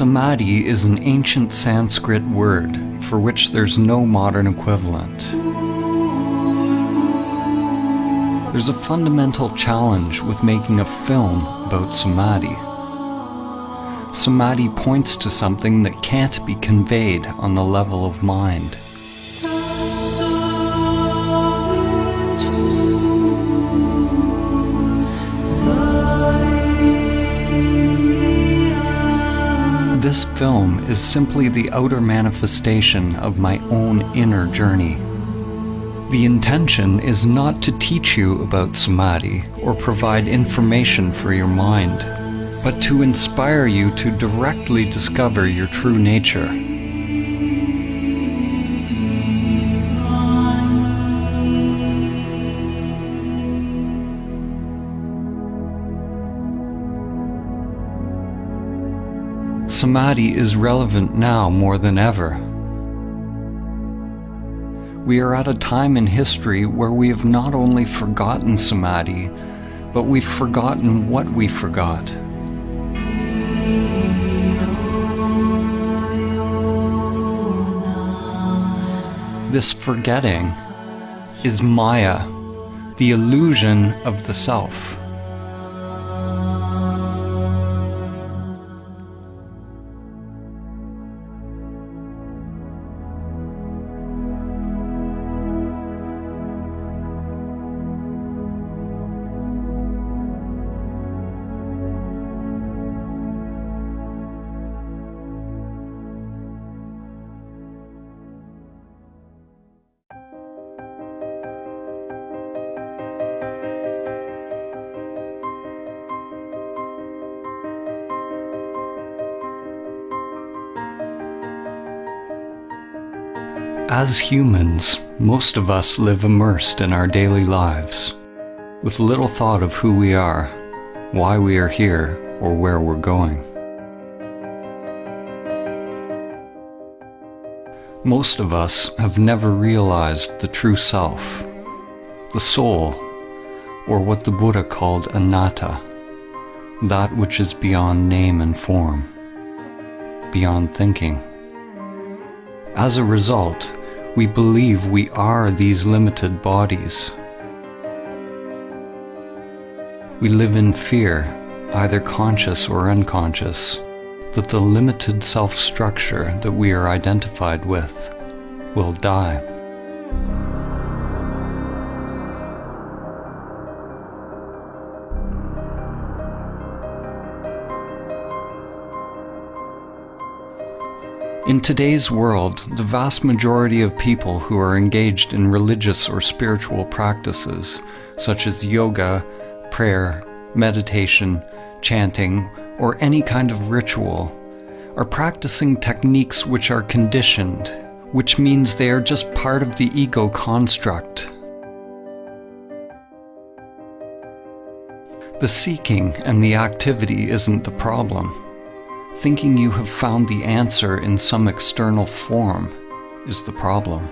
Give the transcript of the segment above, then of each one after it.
Samadhi is an ancient Sanskrit word for which there's no modern equivalent. There's a fundamental challenge with making a film about Samadhi. Samadhi points to something that can't be conveyed on the level of mind. This film is simply the outer manifestation of my own inner journey. The intention is not to teach you about Samadhi or provide information for your mind, but to inspire you to directly discover your true nature. Samadhi is relevant now more than ever. We are at a time in history where we have not only forgotten Samadhi, but we've forgotten what we forgot. This forgetting is Maya, the illusion of the self. As humans, most of us live immersed in our daily lives, with little thought of who we are, why we are here, or where we're going. Most of us have never realized the true self, the soul, or what the Buddha called anatta, that which is beyond name and form, beyond thinking. As a result, we believe we are these limited bodies. We live in fear, either conscious or unconscious, that the limited self-structure that we are identified with will die. In today's world, the vast majority of people who are engaged in religious or spiritual practices, such as yoga, prayer, meditation, chanting, or any kind of ritual, are practicing techniques which are conditioned, which means they are just part of the ego construct. The seeking and the activity isn't the problem. Thinking you have found the answer in some external form is the problem.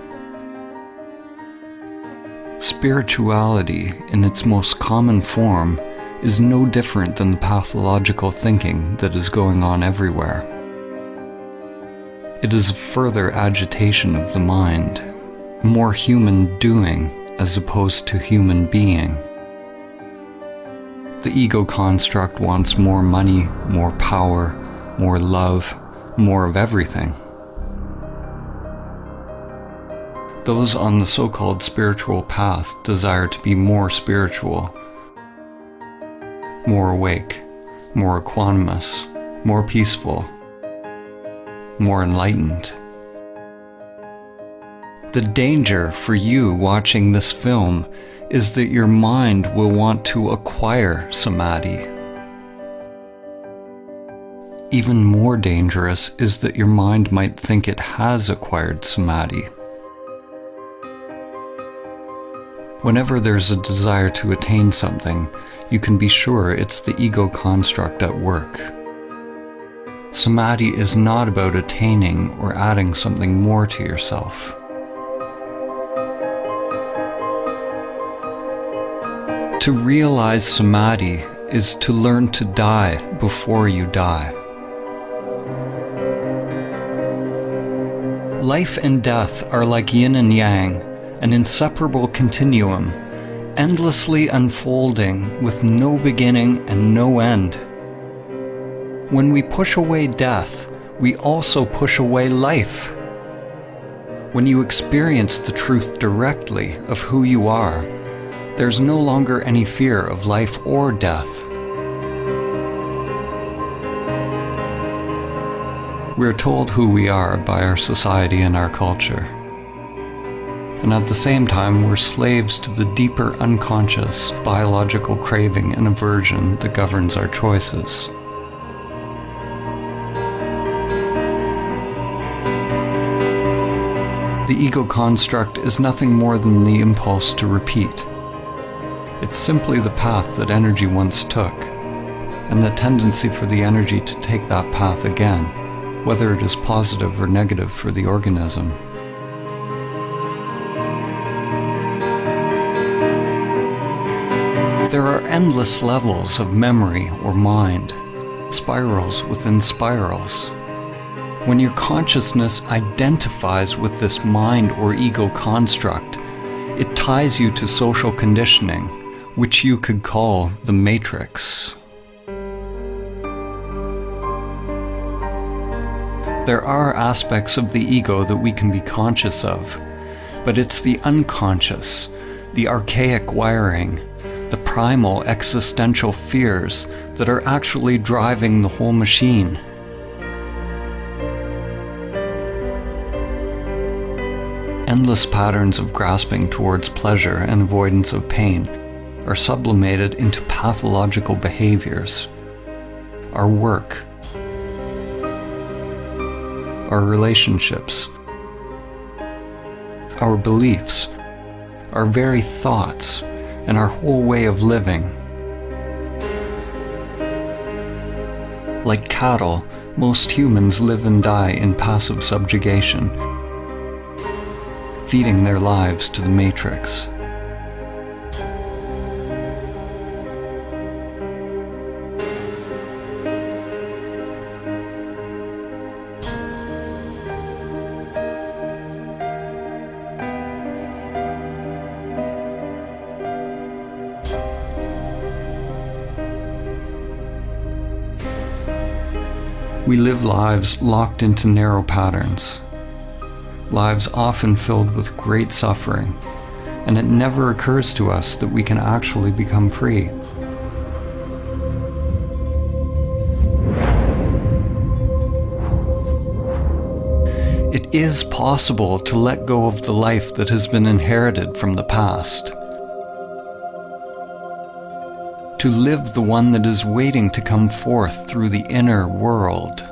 Spirituality, in its most common form, is no different than the pathological thinking that is going on everywhere. It is a further agitation of the mind, more human doing as opposed to human being. The ego construct wants more money, more power, more love, more of everything. Those on the so-called spiritual path desire to be more spiritual, more awake, more equanimous, more peaceful, more enlightened. The danger for you watching this film is that your mind will want to acquire Samadhi. Even more dangerous is that your mind might think it has acquired Samadhi. Whenever there's a desire to attain something, you can be sure it's the ego construct at work. Samadhi is not about attaining or adding something more to yourself. To realize Samadhi is to learn to die before you die. Life and death are like yin and yang, an inseparable continuum, endlessly unfolding with no beginning and no end. When we push away death, we also push away life. When you experience the truth directly of who you are, there's no longer any fear of life or death. We're told who we are by our society and our culture. And at the same time, we're slaves to the deeper unconscious biological craving and aversion that governs our choices. The ego construct is nothing more than the impulse to repeat. It's simply the path that energy once took, and the tendency for the energy to take that path again, whether it is positive or negative for the organism. There are endless levels of memory or mind, spirals within spirals. When your consciousness identifies with this mind or ego construct, it ties you to social conditioning, which you could call the matrix. There are aspects of the ego that we can be conscious of, but it's the unconscious, the archaic wiring, the primal existential fears that are actually driving the whole machine. Endless patterns of grasping towards pleasure and avoidance of pain are sublimated into pathological behaviors. Our work, our relationships, our beliefs, our very thoughts, and our whole way of living. Like cattle, most humans live and die in passive subjugation, feeding their lives to the matrix. We live lives locked into narrow patterns, lives often filled with great suffering, and it never occurs to us that we can actually become free. It is possible to let go of the life that has been inherited from the past, to live the one that is waiting to come forth through the inner world.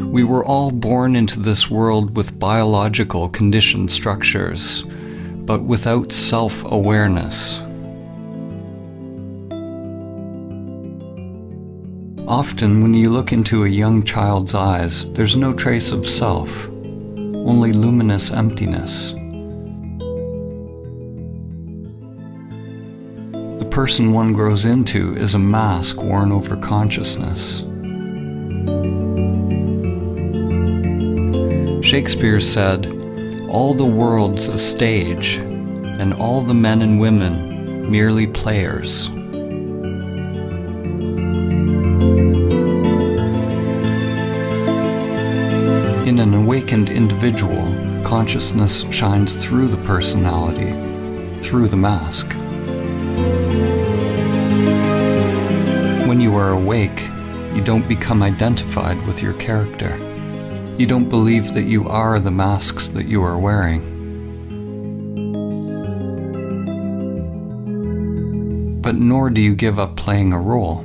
We were all born into this world with biological conditioned structures, but without self-awareness. Often, when you look into a young child's eyes, there's no trace of self, only luminous emptiness. The person one grows into is a mask worn over consciousness. Shakespeare said, "All the world's a stage, and all the men and women merely players." In an awakened individual, consciousness shines through the personality, through the mask. When you are awake, you don't become identified with your character. You don't believe that you are the masks that you are wearing. But nor do you give up playing a role.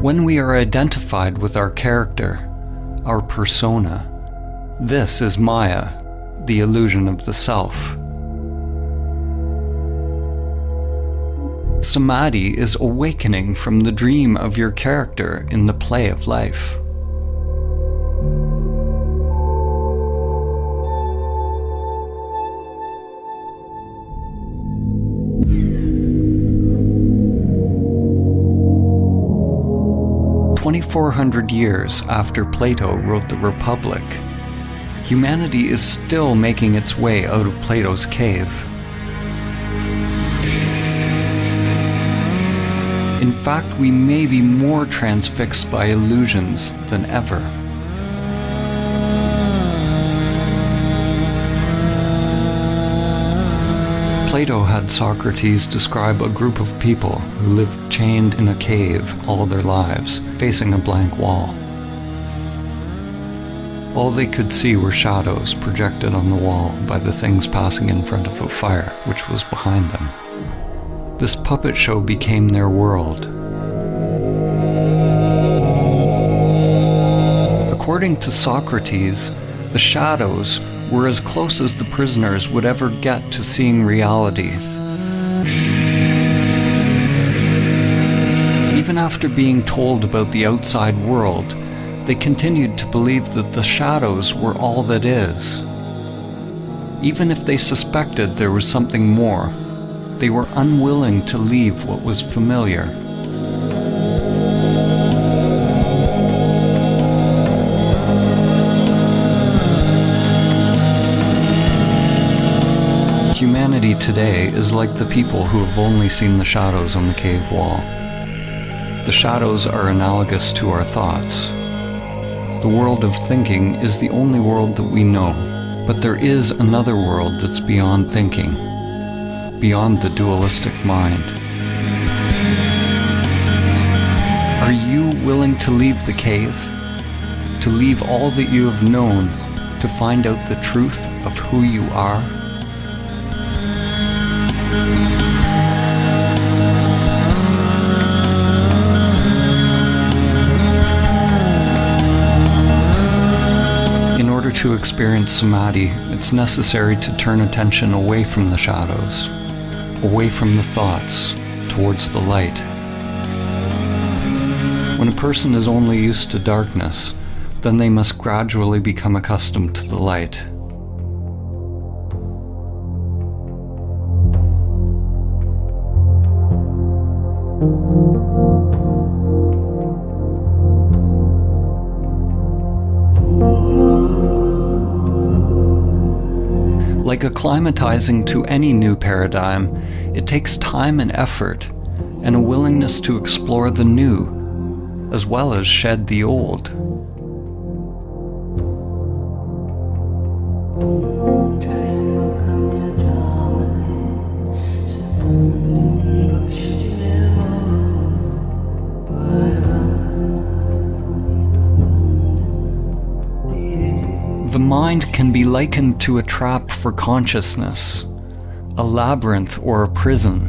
When we are identified with our character, our persona, this is Maya, the illusion of the self. Samadhi is awakening from the dream of your character in the play of life. "2,400 years after Plato wrote the Republic, humanity is still making its way out of Plato's cave. In fact, we may be more transfixed by illusions than ever. Plato had Socrates describe a group of people who lived chained in a cave all their lives, facing a blank wall. All they could see were shadows projected on the wall by the things passing in front of a fire which was behind them. This puppet show became their world. According to Socrates, the shadows were as close as the prisoners would ever get to seeing reality. Even after being told about the outside world, they continued to believe that the shadows were all that is. Even if they suspected there was something more, they were unwilling to leave what was familiar. Humanity today is like the people who have only seen the shadows on the cave wall. The shadows are analogous to our thoughts. The world of thinking is the only world that we know, but there is another world that's beyond thinking, beyond the dualistic mind. Are you willing to leave the cave? To leave all that you have known, to find out the truth of who you are? In order to experience Samadhi, it's necessary to turn attention away from the shadows, away from the thoughts, towards the light. When a person is only used to darkness, then they must gradually become accustomed to the light. Like acclimatizing to any new paradigm, it takes time and effort, and a willingness to explore the new, as well as shed the old. The mind can be likened to a trap for consciousness, a labyrinth or a prison.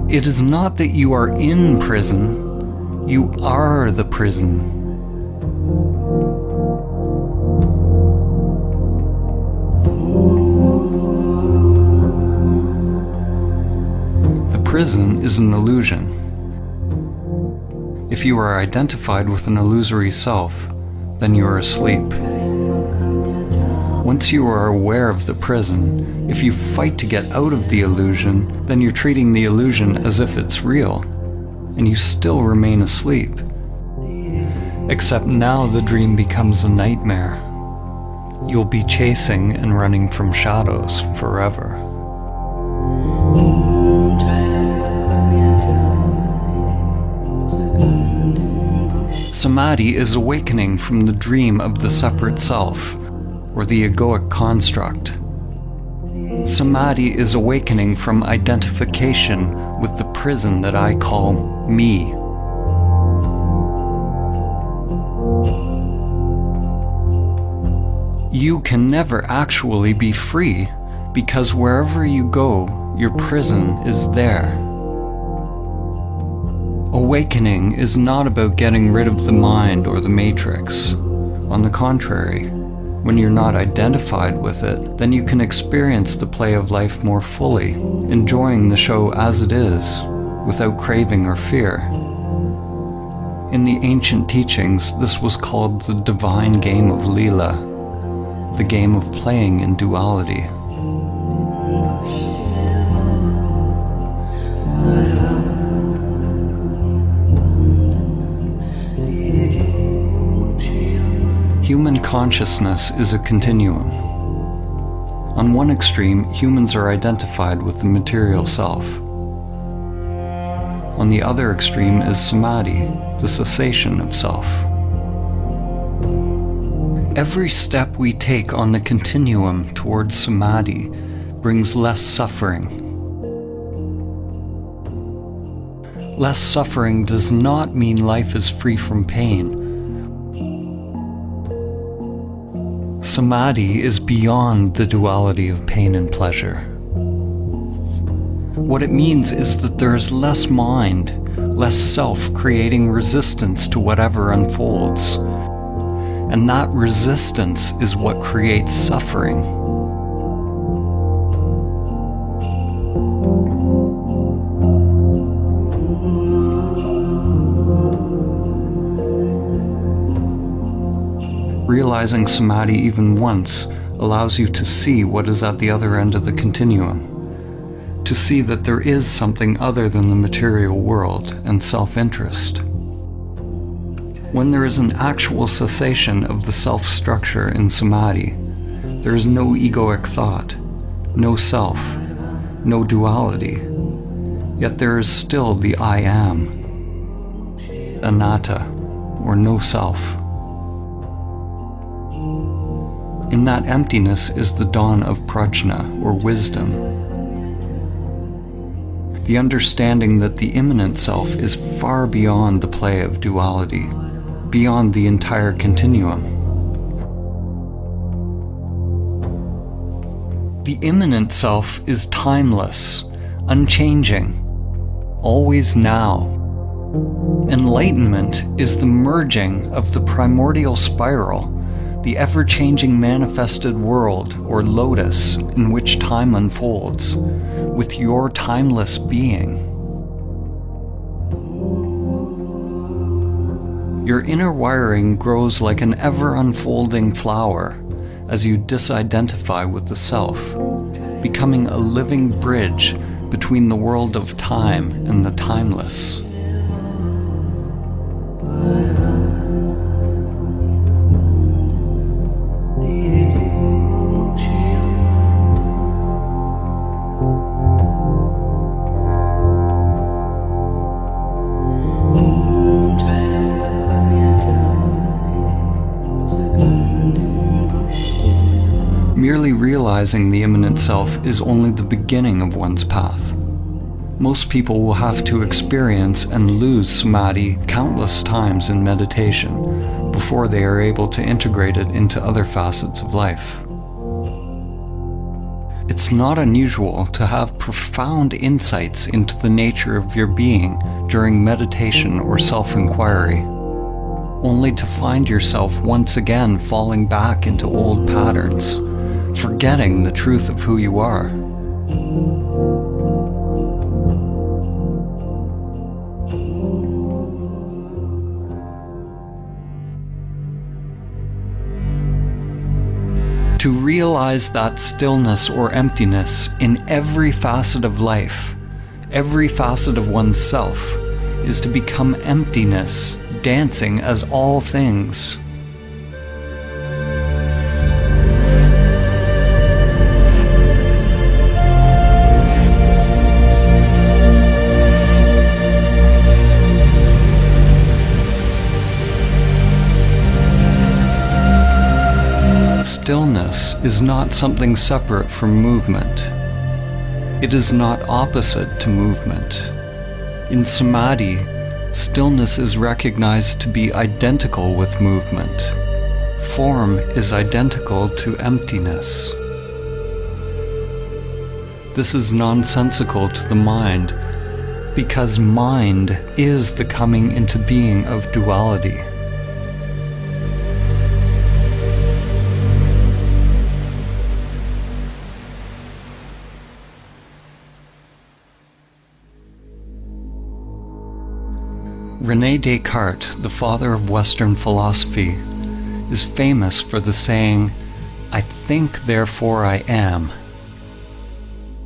It is not that you are in prison, you are the prison. The prison is an illusion. If you are identified with an illusory self, then you are asleep. Once you are aware of the prison, if you fight to get out of the illusion, then you're treating the illusion as if it's real, and you still remain asleep. Except now the dream becomes a nightmare. You'll be chasing and running from shadows forever. Samadhi is awakening from the dream of the separate self, or the egoic construct. Samadhi is awakening from identification with the prison that I call me. You can never actually be free because wherever you go, your prison is there. Awakening is not about getting rid of the mind or the matrix. On the contrary, when you're not identified with it, then you can experience the play of life more fully, enjoying the show as it is, without craving or fear. In the ancient teachings, this was called the divine game of Leela, the game of playing in duality. Human consciousness is a continuum. On one extreme, humans are identified with the material self. On the other extreme is Samadhi, the cessation of self. Every step we take on the continuum towards Samadhi brings less suffering. Less suffering does not mean life is free from pain. Samadhi is beyond the duality of pain and pleasure. What it means is that there is less mind, less self creating resistance to whatever unfolds. And that resistance is what creates suffering. Realizing Samadhi even once allows you to see what is at the other end of the continuum, to see that there is something other than the material world and self-interest. When there is an actual cessation of the self-structure in Samadhi, there is no egoic thought, no self, no duality, yet there is still the I am, anatta, or no self. In that emptiness is the dawn of prajna, or wisdom. The understanding that the immanent self is far beyond the play of duality, beyond the entire continuum. The immanent self is timeless, unchanging, always now. Enlightenment is the merging of the primordial spiral, the ever-changing manifested world, or lotus, in which time unfolds, with your timeless being. Your inner wiring grows like an ever-unfolding flower as you disidentify with the self, becoming a living bridge between the world of time and the timeless. Merely realizing the immanent self is only the beginning of one's path. Most people will have to experience and lose Samadhi countless times in meditation before they are able to integrate it into other facets of life. It's not unusual to have profound insights into the nature of your being during meditation or self-inquiry, only to find yourself once again falling back into old patterns, forgetting the truth of who you are. To realize that stillness or emptiness in every facet of life, every facet of one's self, is to become emptiness, dancing as all things. Stillness is not something separate from movement. It is not opposite to movement. In Samadhi, stillness is recognized to be identical with movement. Form is identical to emptiness. this is nonsensical to the mind, because mind is the coming into being of duality. René Descartes, the father of Western philosophy, is famous for the saying, "I think, therefore I am."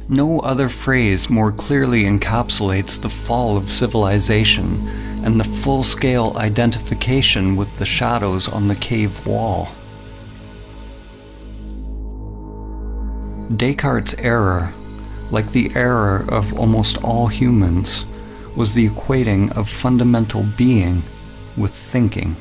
No other phrase more clearly encapsulates the fall of civilization and the full-scale identification with the shadows on the cave wall. Descartes' error, like the error of almost all humans, was the equating of fundamental being with thinking.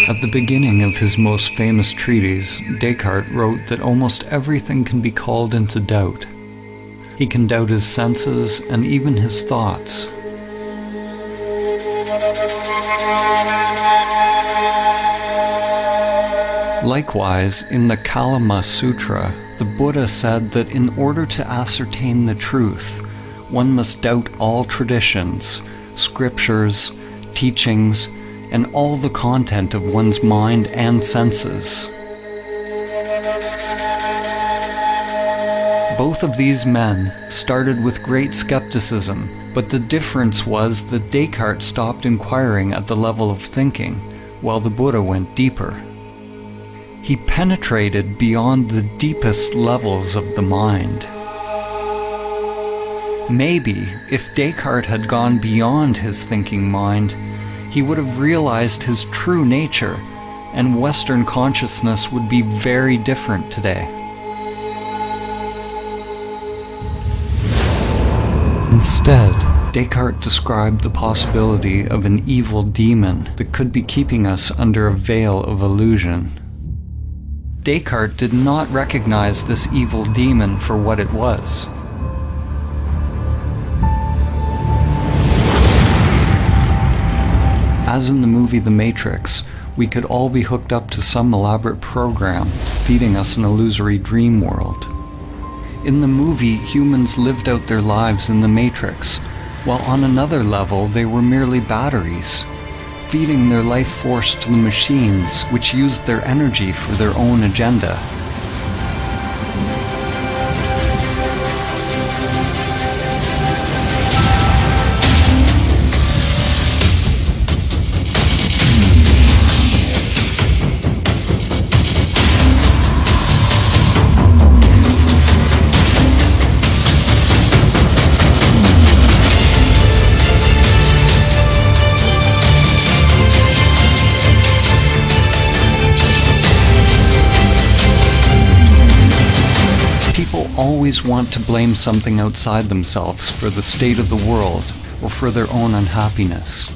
At the beginning of his most famous treatise, Descartes wrote that almost everything can be called into doubt. He can doubt his senses and even his thoughts. Likewise, in the Kalama Sutra, the Buddha said that in order to ascertain the truth, one must doubt all traditions, scriptures, teachings, and all the content of one's mind and senses. Both of these men started with great skepticism, but the difference was that Descartes stopped inquiring at the level of thinking, while the Buddha went deeper. He penetrated beyond the deepest levels of the mind. Maybe, if Descartes had gone beyond his thinking mind, he would have realized his true nature, and Western consciousness would be very different today. Instead, Descartes described the possibility of an evil demon that could be keeping us under a veil of illusion. Descartes did not recognize this evil demon for what it was. As in the movie The Matrix, we could all be hooked up to some elaborate program, feeding us an illusory dream world. In the movie, humans lived out their lives in the Matrix, while on another level they were merely batteries, feeding their life force to the machines, which used their energy for their own agenda. Always want to blame something outside themselves for the state of the world or for their own unhappiness,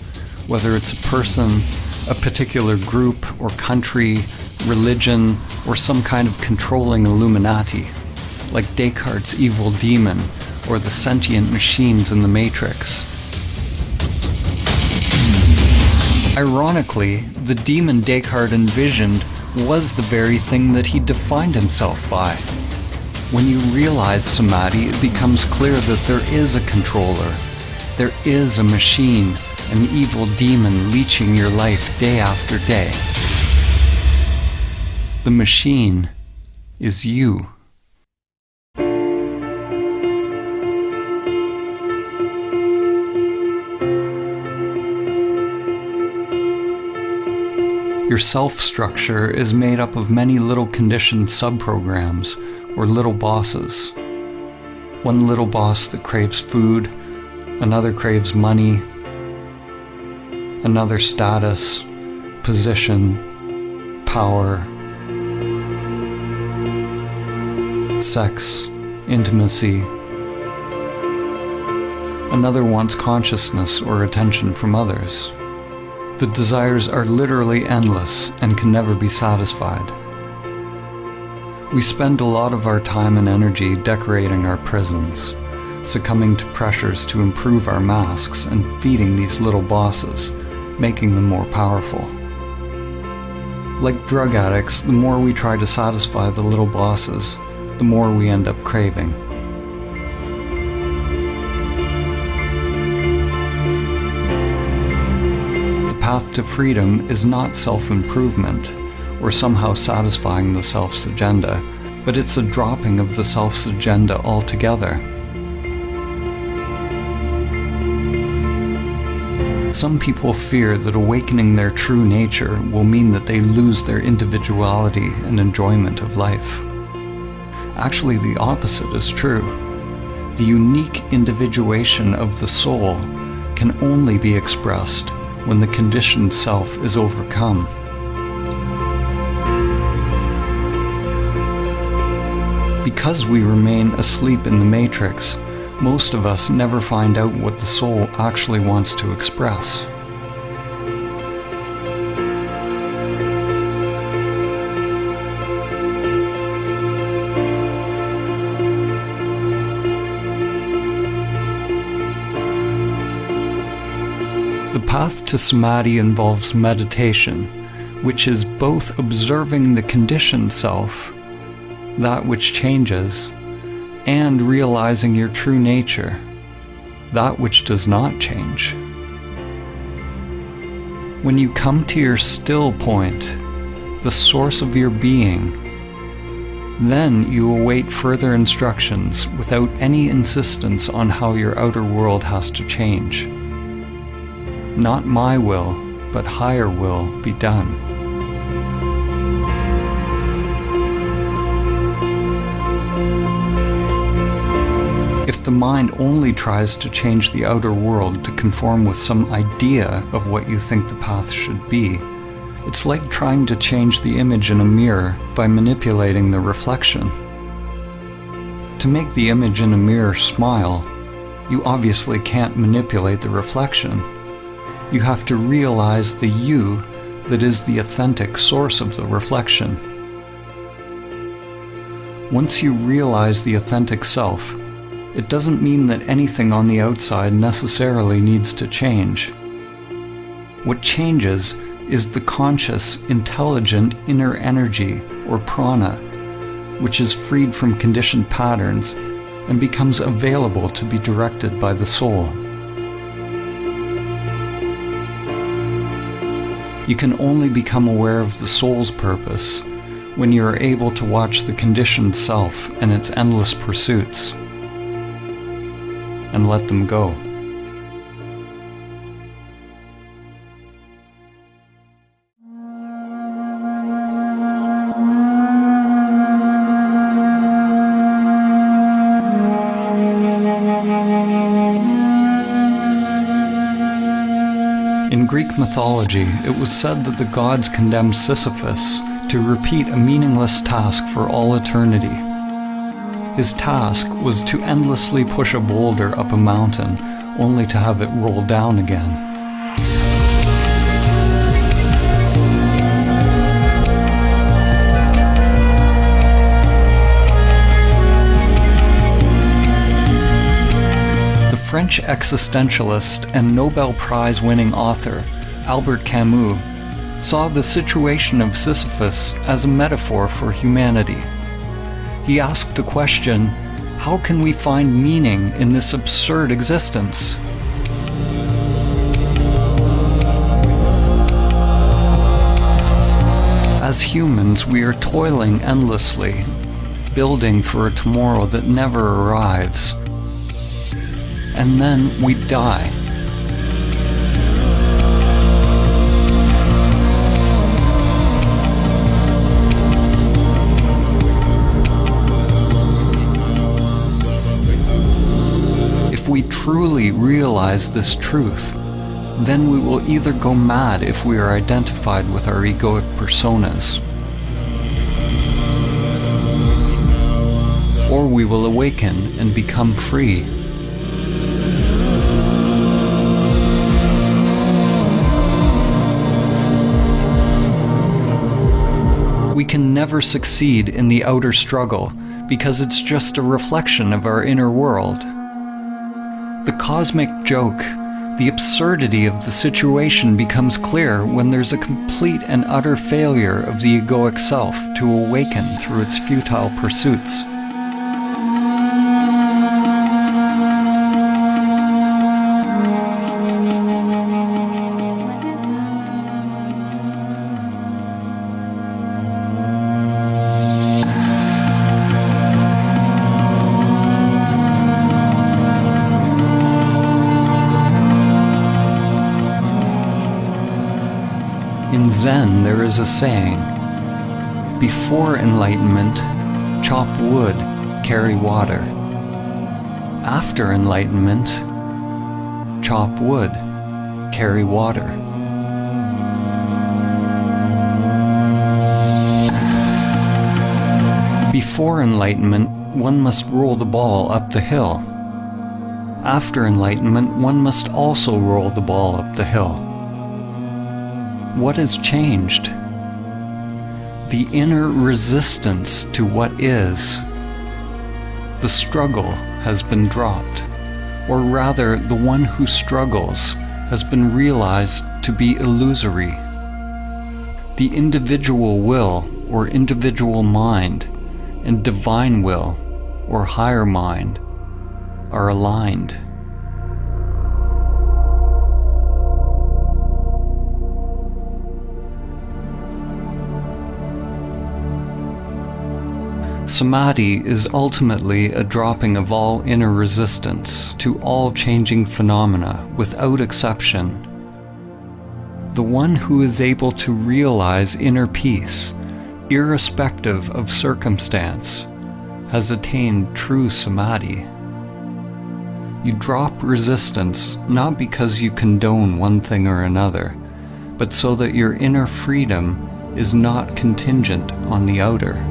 whether it's a person, a particular group or country, religion, or some kind of controlling Illuminati, like Descartes' evil demon or the sentient machines in the Matrix. Ironically, the demon Descartes envisioned was the very thing that he defined himself by. When you realize Samadhi, it becomes clear that there is a controller. There is a machine, an evil demon leeching your life day after day. The machine is you. Your self-structure is made up of many little conditioned subprograms, or little bosses. One little boss that craves food, another craves money, another status, position, power, sex, intimacy. Another wants consciousness or attention from others. The desires are literally endless and can never be satisfied. We spend a lot of our time and energy decorating our prisons, succumbing to pressures to improve our masks and feeding these little bosses, making them more powerful. Like drug addicts, the more we try to satisfy the little bosses, the more we end up craving. The path to freedom is not self-improvement, or somehow satisfying the self's agenda, but it's a dropping of the self's agenda altogether. Some people fear that awakening their true nature will mean that they lose their individuality and enjoyment of life. Actually, the opposite is true. The unique individuation of the soul can only be expressed when the conditioned self is overcome. Because we remain asleep in the matrix, most of us never find out what the soul actually wants to express. The path to Samadhi involves meditation, which is both observing the conditioned self, that which changes, and realizing your true nature, that which does not change. When you come to your still point, the source of your being, then you await further instructions without any insistence on how your outer world has to change. Not my will, but higher will be done. If the mind only tries to change the outer world to conform with some idea of what you think the path should be, it's like trying to change the image in a mirror by manipulating the reflection. To make the image in a mirror smile, you obviously can't manipulate the reflection. You have to realize the you that is the authentic source of the reflection. Once you realize the authentic self, it doesn't mean that anything on the outside necessarily needs to change. What changes is the conscious, intelligent inner energy, or prana, which is freed from conditioned patterns and becomes available to be directed by the soul. You can only become aware of the soul's purpose when you are able to watch the conditioned self and its endless pursuits, and let them go. In Greek mythology, it was said that the gods condemned Sisyphus to repeat a meaningless task for all eternity. His task was to endlessly push a boulder up a mountain, only to have it roll down again. The French existentialist and Nobel Prize-winning author, Albert Camus, saw the situation of Sisyphus as a metaphor for humanity. He asked the question, how can we find meaning in this absurd existence? As humans, we are toiling endlessly, building for a tomorrow that never arrives. And then we die. If we truly realize this truth, then we will either go mad if we are identified with our egoic personas, or we will awaken and become free. We can never succeed in the outer struggle because it's just a reflection of our inner world. The cosmic joke, the absurdity of the situation becomes clear when there's a complete and utter failure of the egoic self to awaken through its futile pursuits. In Zen, there is a saying, before enlightenment, chop wood, carry water. After enlightenment, chop wood, carry water. Before enlightenment, one must roll the ball up the hill. After enlightenment, one must also roll the ball up the hill. What has changed? The inner resistance to what is. The struggle has been dropped, or rather, the one who struggles has been realized to be illusory. The individual will, or individual mind, and divine will, or higher mind, are aligned. Samadhi is ultimately a dropping of all inner resistance to all changing phenomena without exception. The one who is able to realize inner peace, irrespective of circumstance, has attained true Samadhi. You drop resistance not because you condone one thing or another, but so that your inner freedom is not contingent on the outer.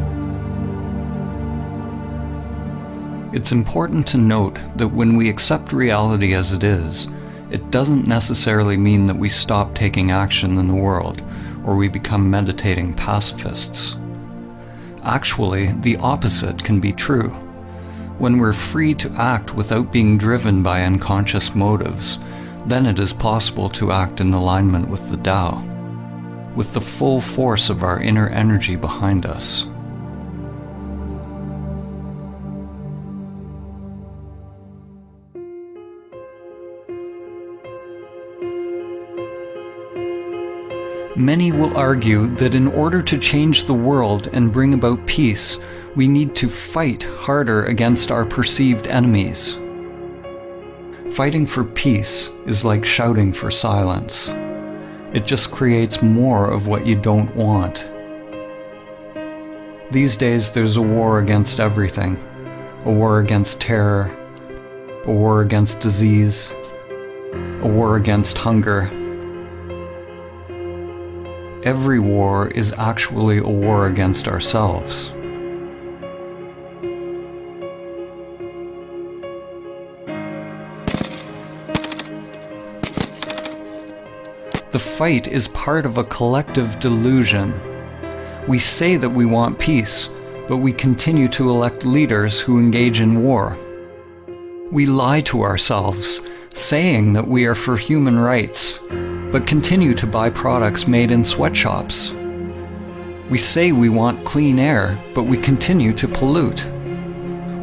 It's important to note that when we accept reality as it is, it doesn't necessarily mean that we stop taking action in the world, or we become meditating pacifists. Actually, the opposite can be true. When we're free to act without being driven by unconscious motives, then it is possible to act in alignment with the Tao, with the full force of our inner energy behind us. Many will argue that in order to change the world and bring about peace, we need to fight harder against our perceived enemies. Fighting for peace is like shouting for silence. It just creates more of what you don't want. These days there's a war against everything. A war against terror, a war against disease, a war against hunger. Every war is actually a war against ourselves. The fight is part of a collective delusion. We say that we want peace, but we continue to elect leaders who engage in war. We lie to ourselves, saying that we are for human rights, but continue to buy products made in sweatshops. We say we want clean air, but we continue to pollute.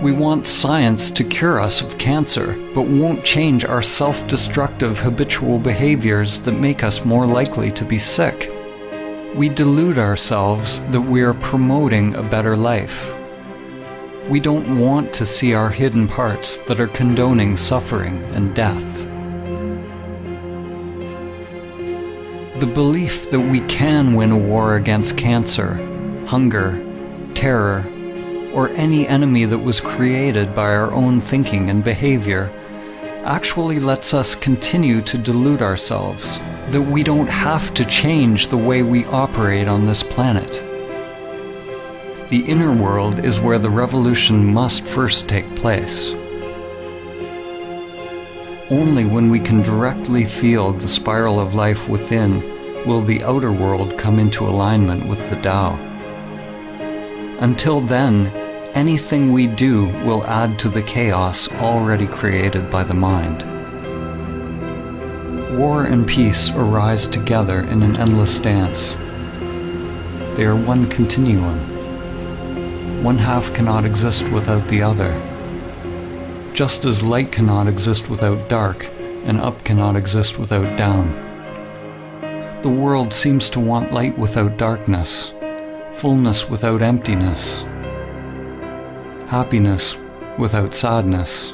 We want science to cure us of cancer, but won't change our self-destructive habitual behaviors that make us more likely to be sick. We delude ourselves that we are promoting a better life. We don't want to see our hidden parts that are condoning suffering and death. The belief that we can win a war against cancer, hunger, terror, or any enemy that was created by our own thinking and behavior actually lets us continue to delude ourselves that we don't have to change the way we operate on this planet. The inner world is where the revolution must first take place. Only when we can directly feel the spiral of life within will the outer world come into alignment with the Tao. Until then, anything we do will add to the chaos already created by the mind. War and peace arise together in an endless dance. They are one continuum. One half cannot exist without the other. Just as light cannot exist without dark, and up cannot exist without down. The world seems to want light without darkness, fullness without emptiness, happiness without sadness.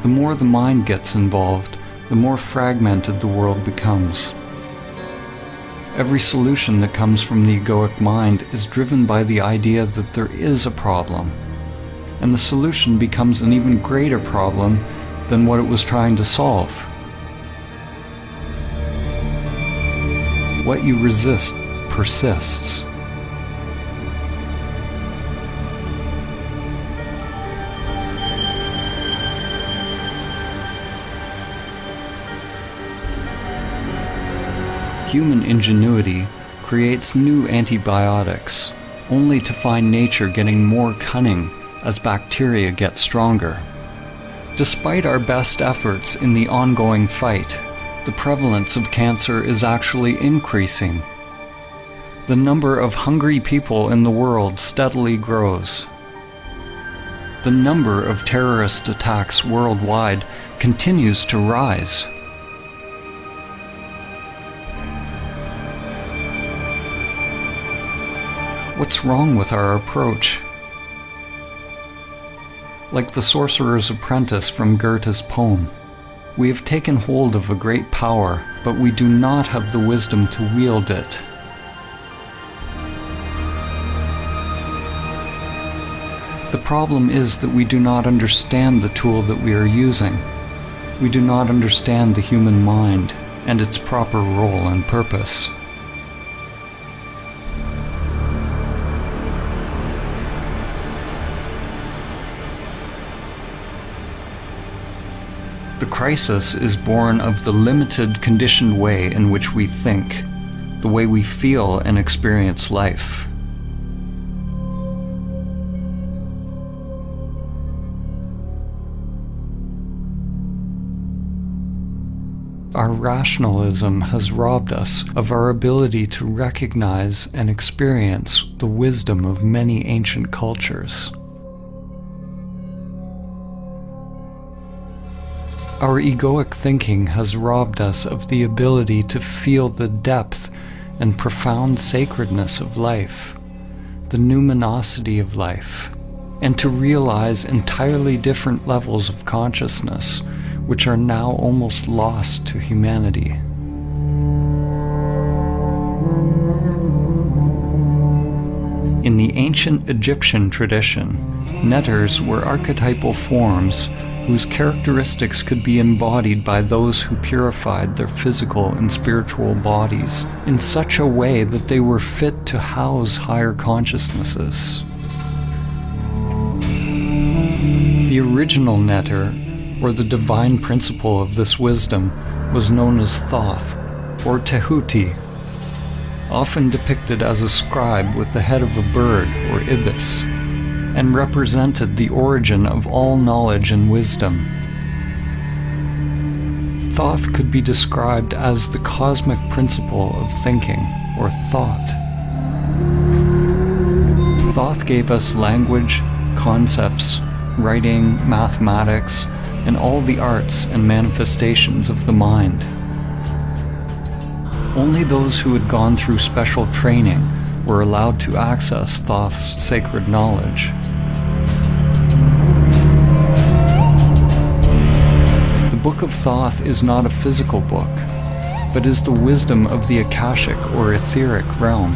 The more the mind gets involved, the more fragmented the world becomes. Every solution that comes from the egoic mind is driven by the idea that there is a problem, and the solution becomes an even greater problem than what it was trying to solve. What you resist persists. Human ingenuity creates new antibiotics, only to find nature getting more cunning as bacteria get stronger. Despite our best efforts in the ongoing fight, the prevalence of cancer is actually increasing. The number of hungry people in the world steadily grows. The number of terrorist attacks worldwide continues to rise. What's wrong with our approach? Like the sorcerer's apprentice from Goethe's poem, we have taken hold of a great power, but we do not have the wisdom to wield it. The problem is that we do not understand the tool that we are using. We do not understand the human mind and its proper role and purpose. The crisis is born of the limited, conditioned way in which we think, the way we feel and experience life. Our rationalism has robbed us of our ability to recognize and experience the wisdom of many ancient cultures. Our egoic thinking has robbed us of the ability to feel the depth and profound sacredness of life, the numinosity of life, and to realize entirely different levels of consciousness, which are now almost lost to humanity. In the ancient Egyptian tradition, netters were archetypal forms whose characteristics could be embodied by those who purified their physical and spiritual bodies in such a way that they were fit to house higher consciousnesses. The original netter, or the divine principle of this wisdom, was known as Thoth, or Tehuti, often depicted as a scribe with the head of a bird or ibis, and represented the origin of all knowledge and wisdom. Thoth could be described as the cosmic principle of thinking, or thought. Thoth gave us language, concepts, writing, mathematics, and all the arts and manifestations of the mind. Only those who had gone through special training were allowed to access Thoth's sacred knowledge. The Book of Thoth is not a physical book, but is the wisdom of the Akashic or etheric realm.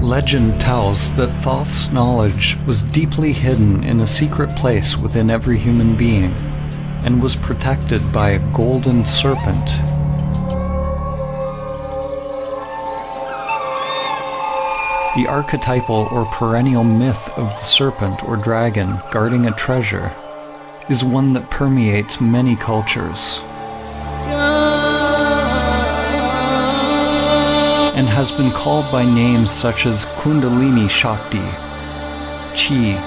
Legend tells that Thoth's knowledge was deeply hidden in a secret place within every human being, and was protected by a golden serpent. The archetypal or perennial myth of the serpent or dragon guarding a treasure is one that permeates many cultures and has been called by names such as Kundalini Shakti, Chi,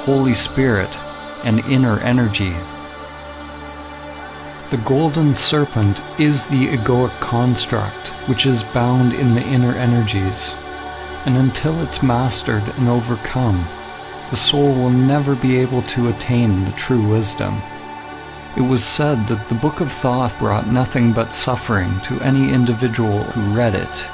Holy Spirit, and inner energy. The golden serpent is the egoic construct which is bound in the inner energies, and until it's mastered and overcome, the soul will never be able to attain the true wisdom. It was said that the Book of Thoth brought nothing but suffering to any individual who read it,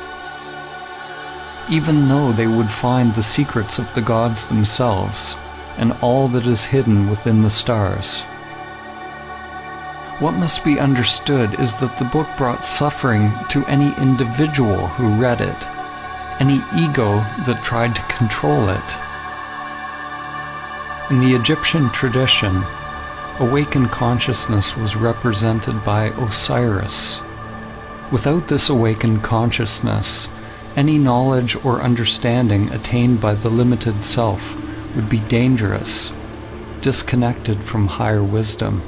even though they would find the secrets of the gods themselves and all that is hidden within the stars. What must be understood is that the book brought suffering to any individual who read it, any ego that tried to control it. In the Egyptian tradition, awakened consciousness was represented by Osiris. Without this awakened consciousness, any knowledge or understanding attained by the limited self would be dangerous, disconnected from higher wisdom.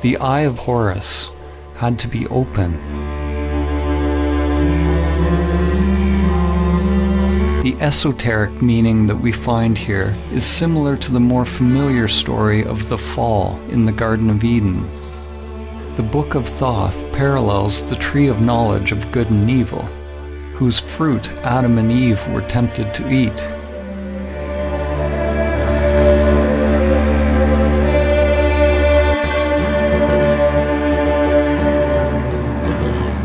The eye of Horus had to be open. The esoteric meaning that we find here is similar to the more familiar story of the fall in the Garden of Eden. The Book of Thoth parallels the tree of knowledge of good and evil, whose fruit Adam and Eve were tempted to eat.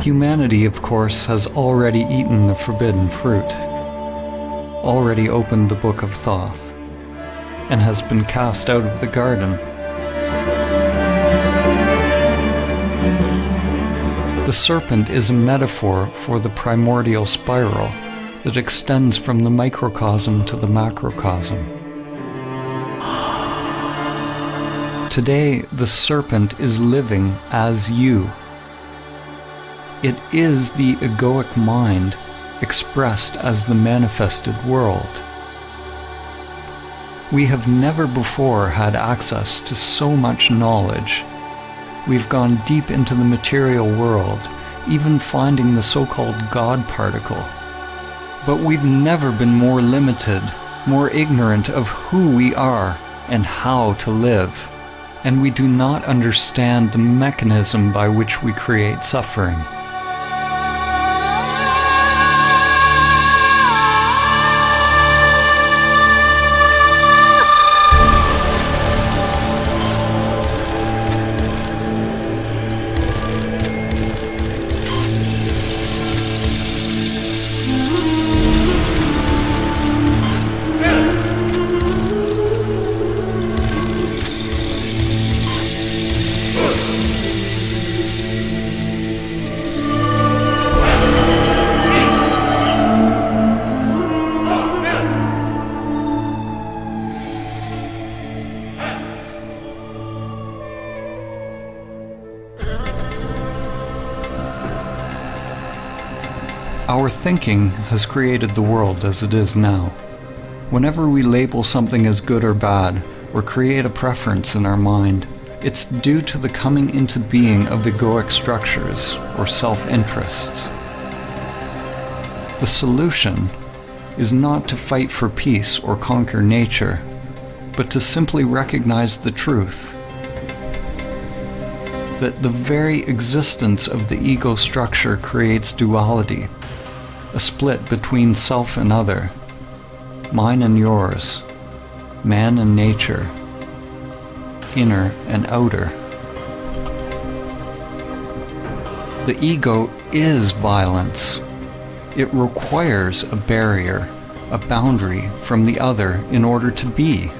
Humanity, of course, has already eaten the forbidden fruit, already opened the Book of Thoth, and has been cast out of the garden. The serpent is a metaphor for the primordial spiral that extends from the microcosm to the macrocosm. Today, the serpent is living as you. It is the egoic mind expressed as the manifested world. We have never before had access to so much knowledge. We've gone deep into the material world, even finding the so-called God particle. But we've never been more limited, more ignorant of who we are and how to live. And we do not understand the mechanism by which we create suffering. Our thinking has created the world as it is now. Whenever we label something as good or bad, or create a preference in our mind, it's due to the coming into being of egoic structures or self-interests. The solution is not to fight for peace or conquer nature, but to simply recognize the truth that the very existence of the ego structure creates duality, a split between self and other, mine and yours, man and nature, inner and outer. The ego is violence. It requires a barrier, a boundary from the other in order to be.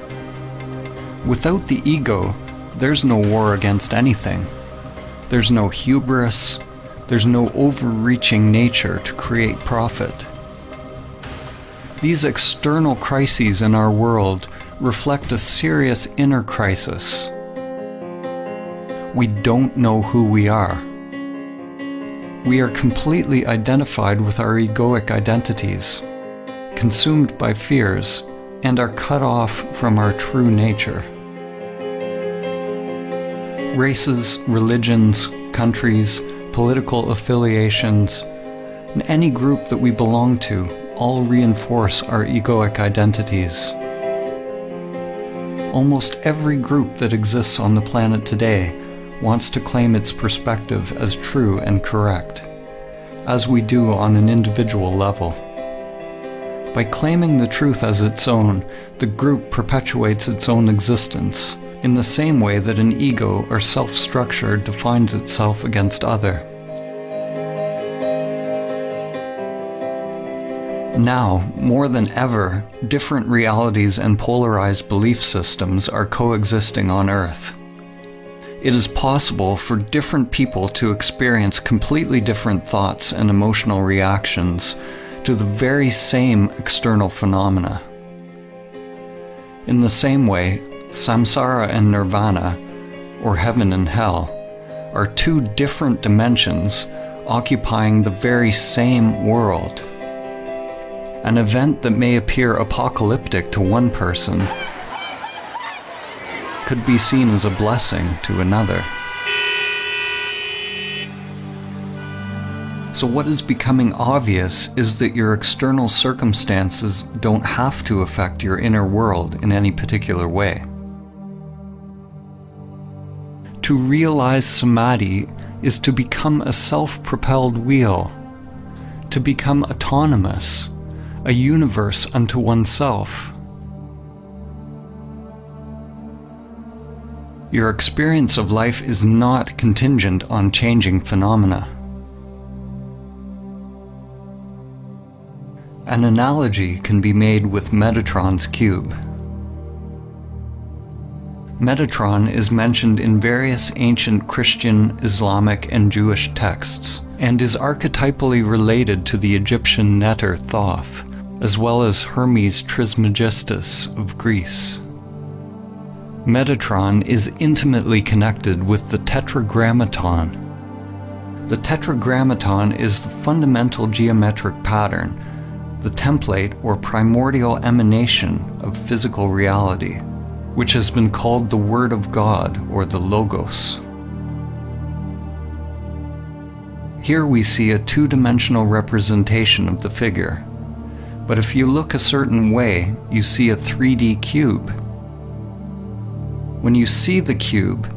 Without the ego, there's no war against anything. There's no hubris. There's no overreaching nature to create profit. These external crises in our world reflect a serious inner crisis. We don't know who we are. We are completely identified with our egoic identities, consumed by fears, and are cut off from our true nature. Races, religions, countries, political affiliations, and any group that we belong to all reinforce our egoic identities. Almost every group that exists on the planet today wants to claim its perspective as true and correct, as we do on an individual level. By claiming the truth as its own, the group perpetuates its own existence, in the same way that an ego or self-structure defines itself against other. Now, more than ever, different realities and polarized belief systems are coexisting on Earth. It is possible for different people to experience completely different thoughts and emotional reactions to the very same external phenomena. In the same way, samsara and nirvana, or heaven and hell, are two different dimensions occupying the very same world. An event that may appear apocalyptic to one person could be seen as a blessing to another. So what is becoming obvious is that your external circumstances don't have to affect your inner world in any particular way. To realize Samadhi is to become a self-propelled wheel, to become autonomous, a universe unto oneself. Your experience of life is not contingent on changing phenomena. An analogy can be made with Metatron's cube. Metatron is mentioned in various ancient Christian, Islamic, and Jewish texts, and is archetypally related to the Egyptian Neter Thoth, as well as Hermes Trismegistus of Greece. Metatron is intimately connected with the Tetragrammaton. The Tetragrammaton is the fundamental geometric pattern, the template or primordial emanation of physical reality, which has been called the Word of God or the Logos. Here we see a two-dimensional representation of the figure, but if you look a certain way, you see a 3D cube. When you see the cube,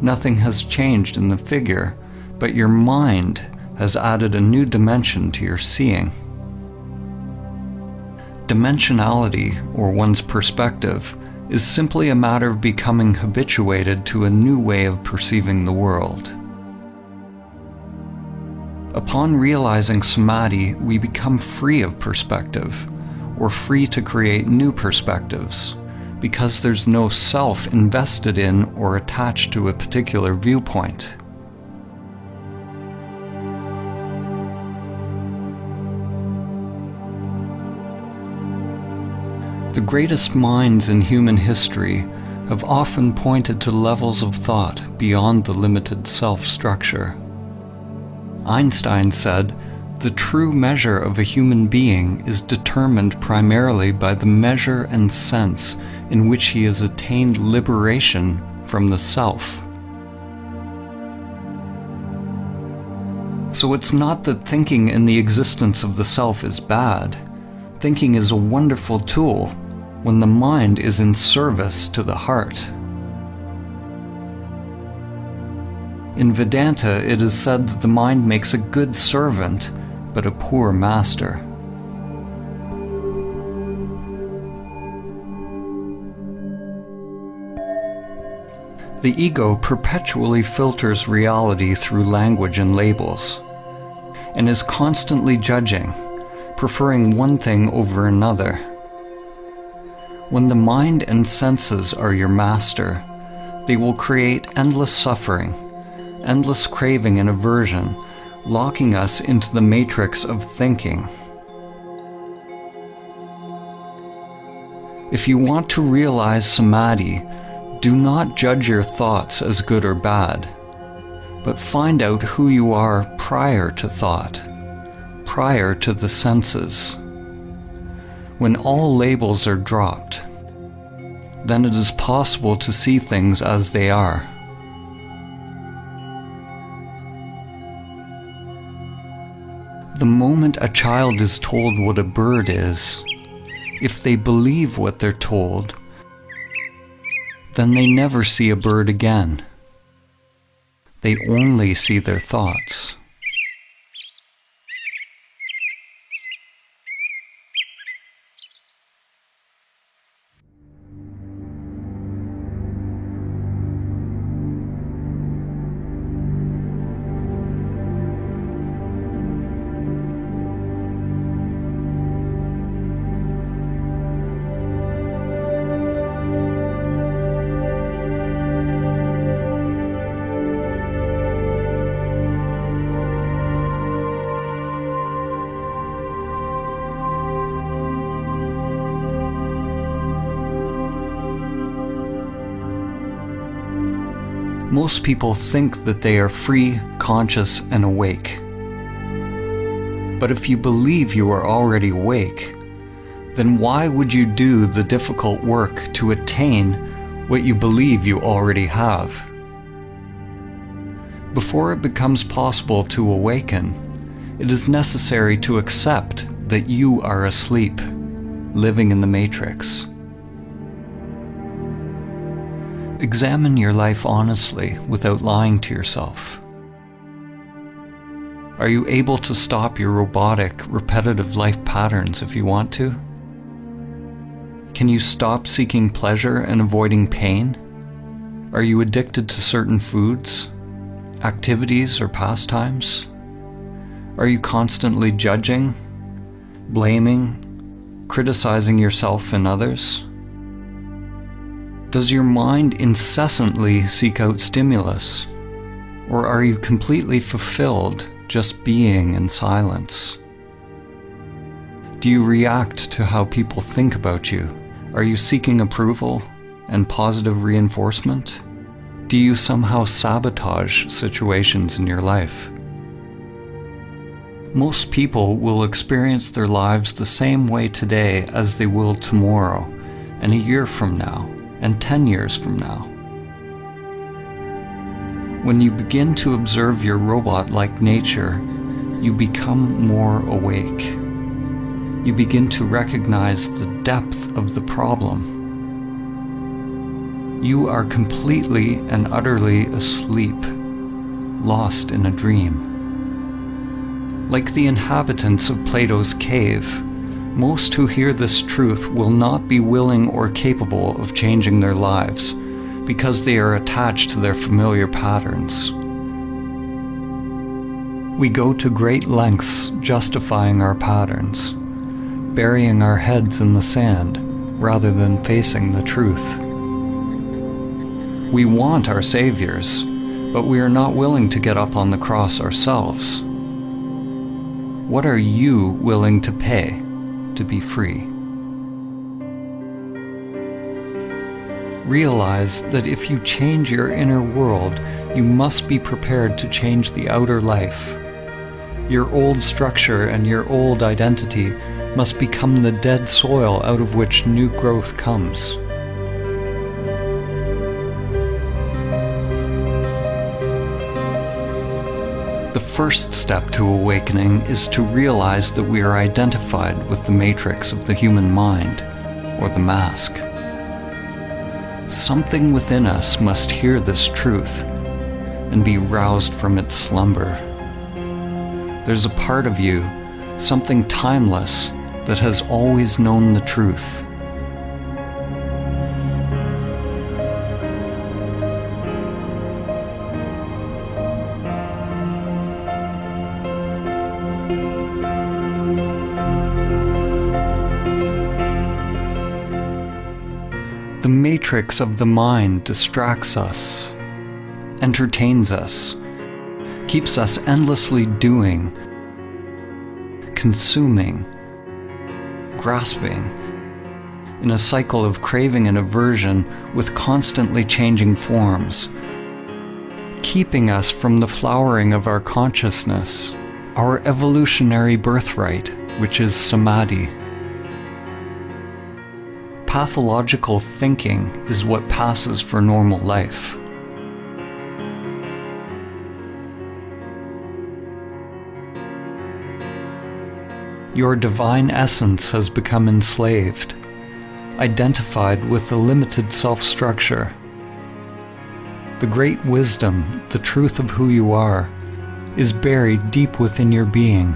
nothing has changed in the figure, but your mind has added a new dimension to your seeing. Dimensionality, or one's perspective, is simply a matter of becoming habituated to a new way of perceiving the world. Upon realizing Samadhi, we become free of perspective, or free to create new perspectives, because there's no self invested in or attached to a particular viewpoint. The greatest minds in human history have often pointed to levels of thought beyond the limited self-structure. Einstein said, "The true measure of a human being is determined primarily by the measure and sense in which he has attained liberation from the self." So it's not that thinking in the existence of the self is bad. Thinking is a wonderful tool when the mind is in service to the heart. In Vedanta, it is said that the mind makes a good servant, but a poor master. The ego perpetually filters reality through language and labels, and is constantly judging, preferring one thing over another. When the mind and senses are your master, they will create endless suffering, endless craving and aversion, locking us into the matrix of thinking. If you want to realize Samadhi, do not judge your thoughts as good or bad, but find out who you are prior to thought, prior to the senses. When all labels are dropped, then it is possible to see things as they are. The moment a child is told what a bird is, if they believe what they're told, then they never see a bird again. They only see their thoughts. Most people think that they are free, conscious, and awake. But if you believe you are already awake, then why would you do the difficult work to attain what you believe you already have? Before it becomes possible to awaken, it is necessary to accept that you are asleep, living in the matrix. Examine your life honestly without lying to yourself. Are you able to stop your robotic, repetitive life patterns if you want to? Can you stop seeking pleasure and avoiding pain? Are you addicted to certain foods, activities, or pastimes? Are you constantly judging, blaming, criticizing yourself and others? Does your mind incessantly seek out stimulus, or are you completely fulfilled just being in silence? Do you react to how people think about you? Are you seeking approval and positive reinforcement? Do you somehow sabotage situations in your life? Most people will experience their lives the same way today as they will tomorrow, and a year from now, and 10 years from now. When you begin to observe your robot-like nature, you become more awake. You begin to recognize the depth of the problem. You are completely and utterly asleep, lost in a dream. Like the inhabitants of Plato's cave, most who hear this truth will not be willing or capable of changing their lives because they are attached to their familiar patterns. We go to great lengths justifying our patterns, burying our heads in the sand rather than facing the truth. We want our saviors, but we are not willing to get up on the cross ourselves. What are you willing to pay to be free? Realize that if you change your inner world, you must be prepared to change the outer life. Your old structure and your old identity must become the dead soil out of which new growth comes. The first step to awakening is to realize that we are identified with the matrix of the human mind, or the mask. Something within us must hear this truth and be roused from its slumber. There's a part of you, something timeless, that has always known the truth. The matrix of the mind distracts us, entertains us, keeps us endlessly doing, consuming, grasping, in a cycle of craving and aversion with constantly changing forms, keeping us from the flowering of our consciousness, our evolutionary birthright, which is Samadhi. Pathological thinking is what passes for normal life. Your divine essence has become enslaved, identified with a limited self-structure. The great wisdom, the truth of who you are, is buried deep within your being.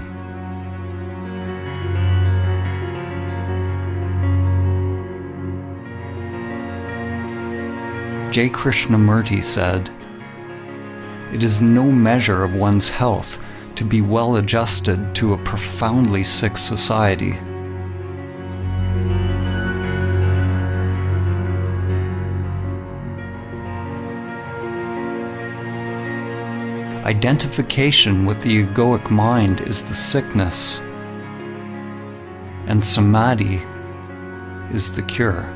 J. Krishnamurti said, "It is no measure of one's health to be well adjusted to a profoundly sick society." Identification with the egoic mind is the sickness, and Samadhi is the cure.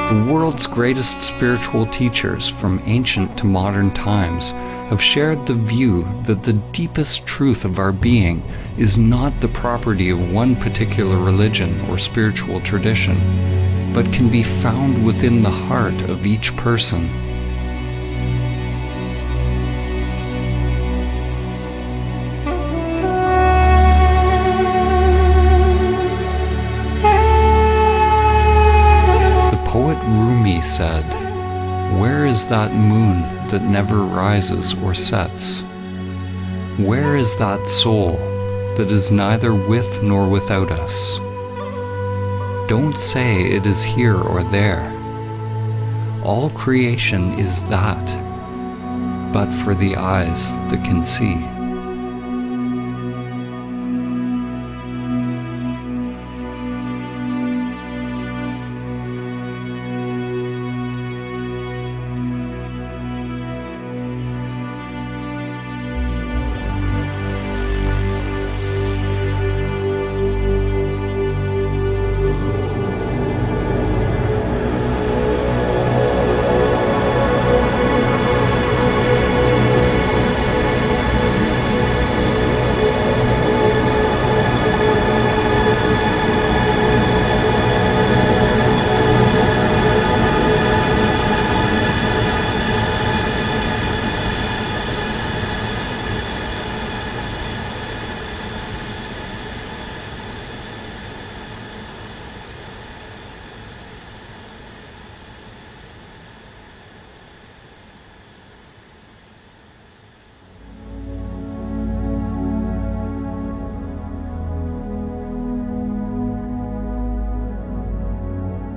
The world's greatest spiritual teachers from ancient to modern times have shared the view that the deepest truth of our being is not the property of one particular religion or spiritual tradition, but can be found within the heart of each person. Poet Rumi said, "Where is that moon that never rises or sets? Where is that soul that is neither with nor without us? Don't say it is here or there. All creation is that, but for the eyes that can see."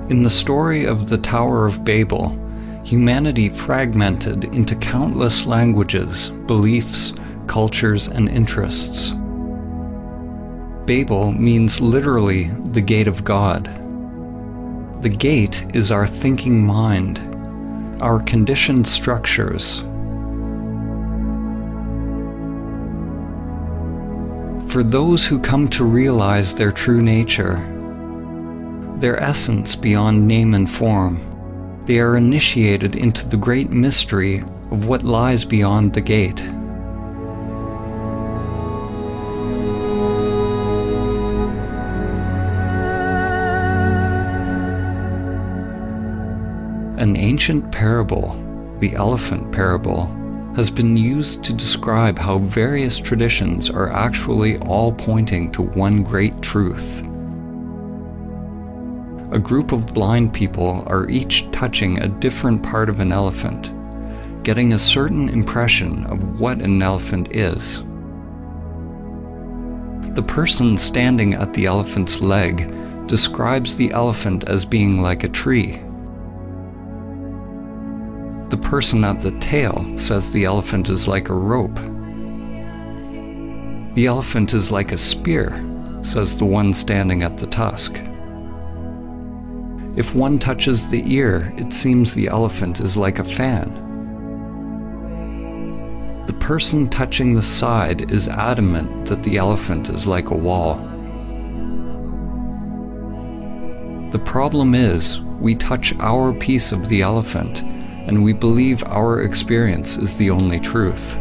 In the story of the Tower of Babel, humanity fragmented into countless languages, beliefs, cultures, and interests. Babel means literally the gate of God. The gate is our thinking mind, our conditioned structures. For those who come to realize their true nature, their essence beyond name and form, they are initiated into the great mystery of what lies beyond the gate. An ancient parable, the elephant parable, has been used to describe how various traditions are actually all pointing to one great truth. A group of blind people are each touching a different part of an elephant, getting a certain impression of what an elephant is. The person standing at the elephant's leg describes the elephant as being like a tree. The person at the tail says the elephant is like a rope. The elephant is like a spear, says the one standing at the tusk. If one touches the ear, it seems the elephant is like a fan. The person touching the side is adamant that the elephant is like a wall. The problem is, we touch our piece of the elephant, and we believe our experience is the only truth.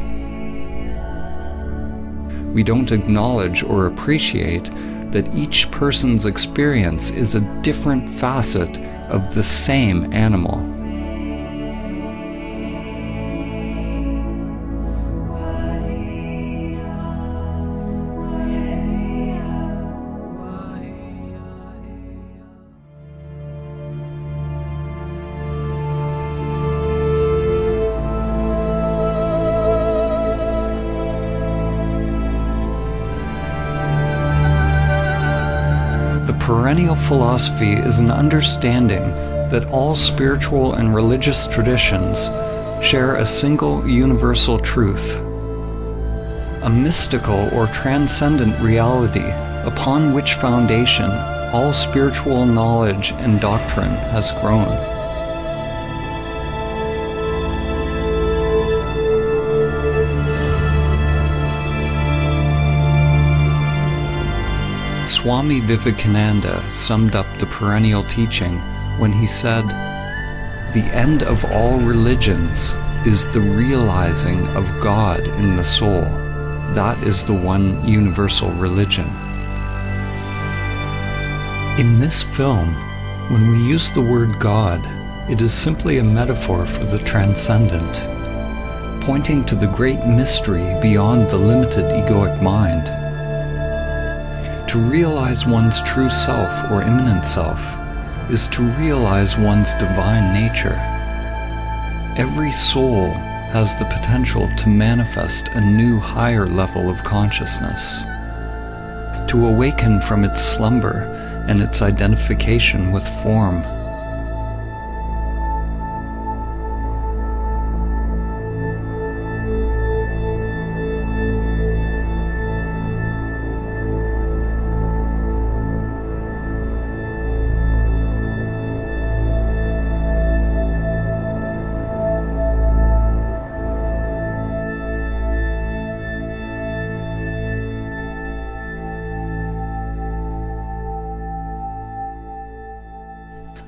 We don't acknowledge or appreciate that each person's experience is a different facet of the same animal. Perennial philosophy is an understanding that all spiritual and religious traditions share a single universal truth, a mystical or transcendent reality upon which foundation all spiritual knowledge and doctrine has grown. Swami Vivekananda summed up the perennial teaching when he said, "The end of all religions is the realizing of God in the soul. That is the one universal religion." In this film, when we use the word God, it is simply a metaphor for the transcendent, pointing to the great mystery beyond the limited egoic mind. To realize one's true self or immanent self is to realize one's divine nature. Every soul has the potential to manifest a new higher level of consciousness, to awaken from its slumber and its identification with form.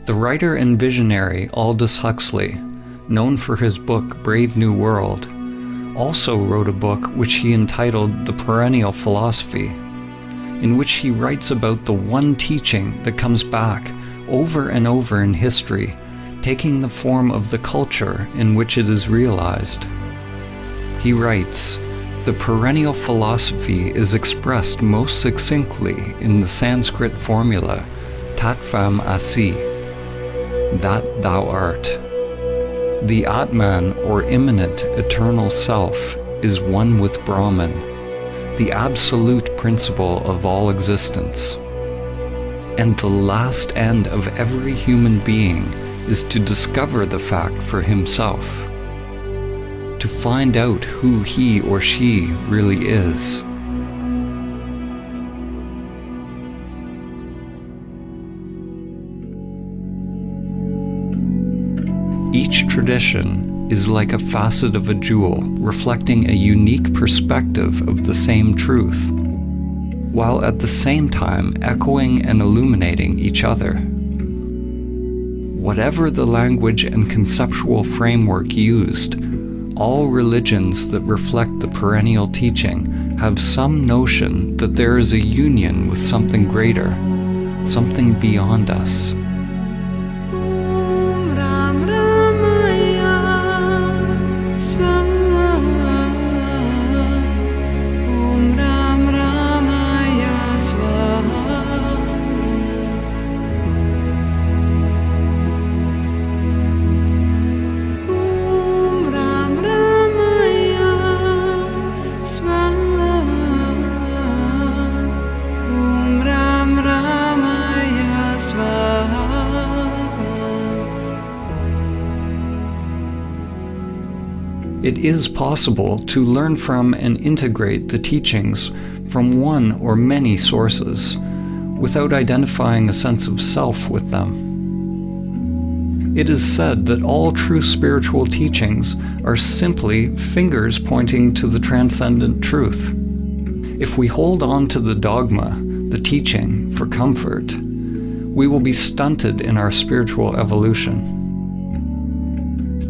The writer and visionary Aldous Huxley, known for his book Brave New World, also wrote a book which he entitled The Perennial Philosophy, in which he writes about the one teaching that comes back over and over in history, taking the form of the culture in which it is realized. He writes, "The perennial philosophy is expressed most succinctly in the Sanskrit formula, Tat Tvam Asi, that thou art. The Atman, or immanent eternal self, is one with Brahman, the absolute principle of all existence. And the last end of every human being is to discover the fact for himself, to find out who he or she really is." Each tradition is like a facet of a jewel, reflecting a unique perspective of the same truth, while at the same time echoing and illuminating each other. Whatever the language and conceptual framework used, all religions that reflect the perennial teaching have some notion that there is a union with something greater, something beyond us. It is possible to learn from and integrate the teachings from one or many sources without identifying a sense of self with them. It is said that all true spiritual teachings are simply fingers pointing to the transcendent truth. If we hold on to the dogma, the teaching, for comfort, we will be stunted in our spiritual evolution.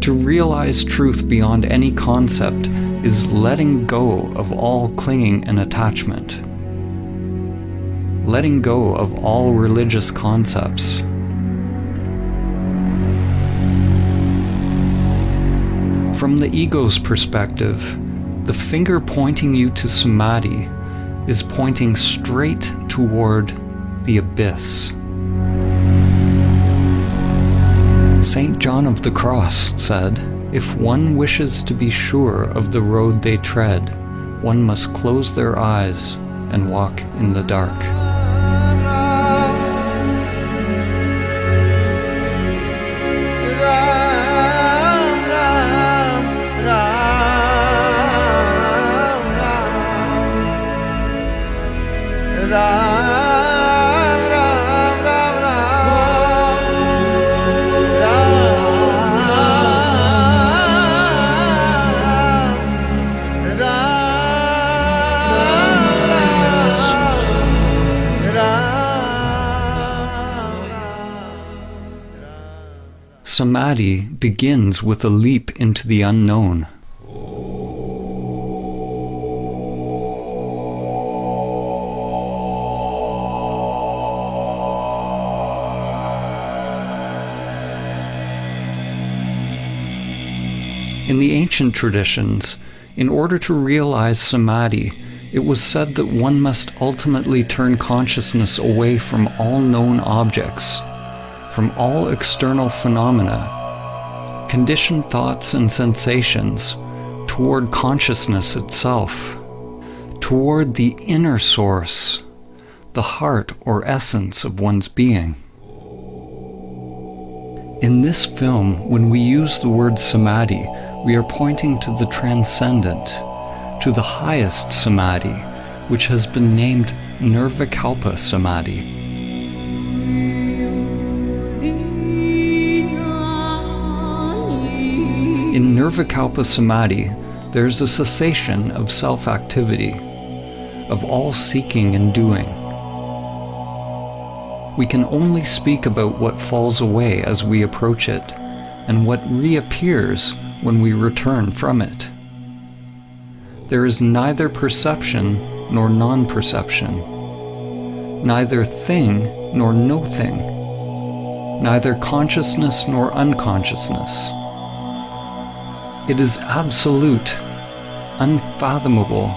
To realize truth beyond any concept is letting go of all clinging and attachment. Letting go of all religious concepts. From the ego's perspective, the finger pointing you to Samadhi is pointing straight toward the abyss. St. John of the Cross said, "If one wishes to be sure of the road they tread, one must close their eyes and walk in the dark." Samadhi begins with a leap into the unknown. In the ancient traditions, in order to realize Samadhi, it was said that one must ultimately turn consciousness away from all known objects, from all external phenomena, conditioned thoughts and sensations, toward consciousness itself, toward the inner source, the heart or essence of one's being. In this film, when we use the word Samadhi, we are pointing to the transcendent, to the highest Samadhi, which has been named Nirvikalpa Samadhi. In Nirvikalpa Samadhi, there is a cessation of self-activity, of all seeking and doing. We can only speak about what falls away as we approach it, and what reappears when we return from it. There is neither perception nor non-perception, neither thing nor no thing, neither consciousness nor unconsciousness. It is absolute, unfathomable,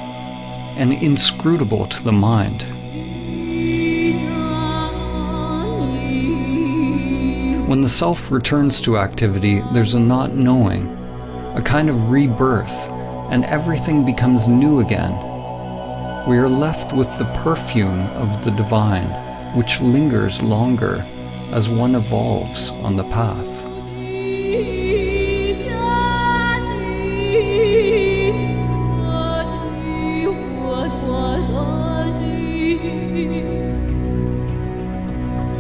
and inscrutable to the mind. When the self returns to activity, there's a not knowing, a kind of rebirth, and everything becomes new again. We are left with the perfume of the divine, which lingers longer as one evolves on the path.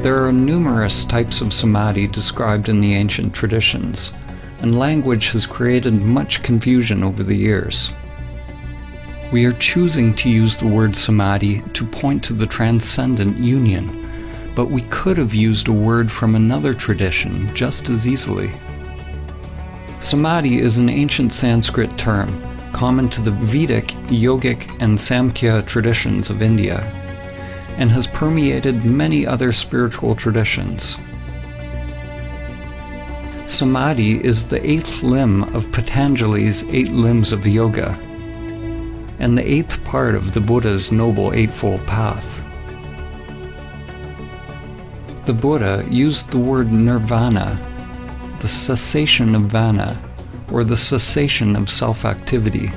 There are numerous types of samadhi described in the ancient traditions, and language has created much confusion over the years. We are choosing to use the word samadhi to point to the transcendent union, but we could have used a word from another tradition just as easily. Samadhi is an ancient Sanskrit term, common to the Vedic, Yogic, and Samkhya traditions of India, and has permeated many other spiritual traditions. Samadhi is the 8th limb of Patanjali's 8 limbs of yoga, and the 8th part of the Buddha's Noble Eightfold Path. The Buddha used the word nirvana, the cessation of vana, or the cessation of self-activity.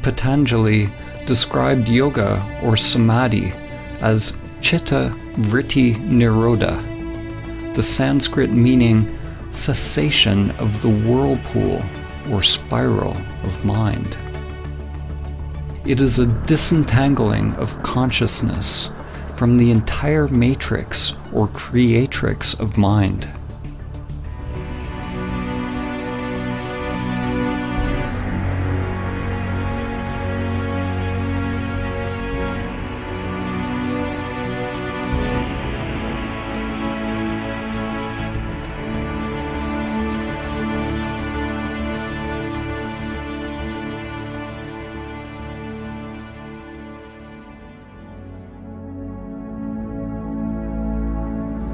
Patanjali described yoga or samadhi as chitta vritti nirodha, the Sanskrit meaning cessation of the whirlpool or spiral of mind. It is a disentangling of consciousness from the entire matrix or creatrix of mind.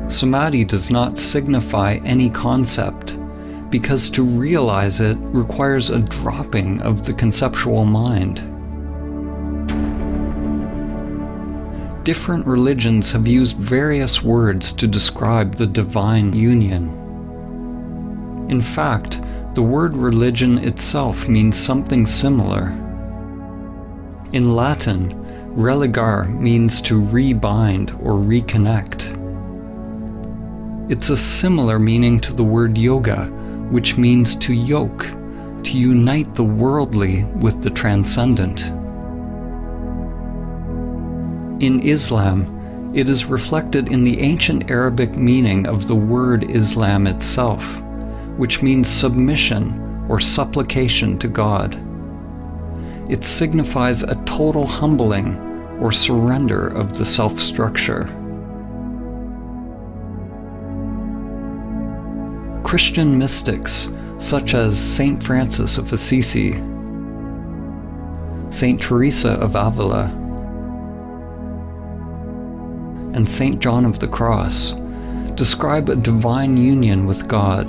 Samadhi does not signify any concept, because to realize it requires a dropping of the conceptual mind. Different religions have used various words to describe the divine union. In fact, the word religion itself means something similar. In Latin, religar means to rebind or reconnect. It's a similar meaning to the word yoga, which means to yoke, to unite the worldly with the transcendent. In Islam, it is reflected in the ancient Arabic meaning of the word Islam itself, which means submission or supplication to God. It signifies a total humbling or surrender of the self-structure. Christian mystics, such as Saint Francis of Assisi, Saint Teresa of Avila, and Saint John of the Cross, describe a divine union with God,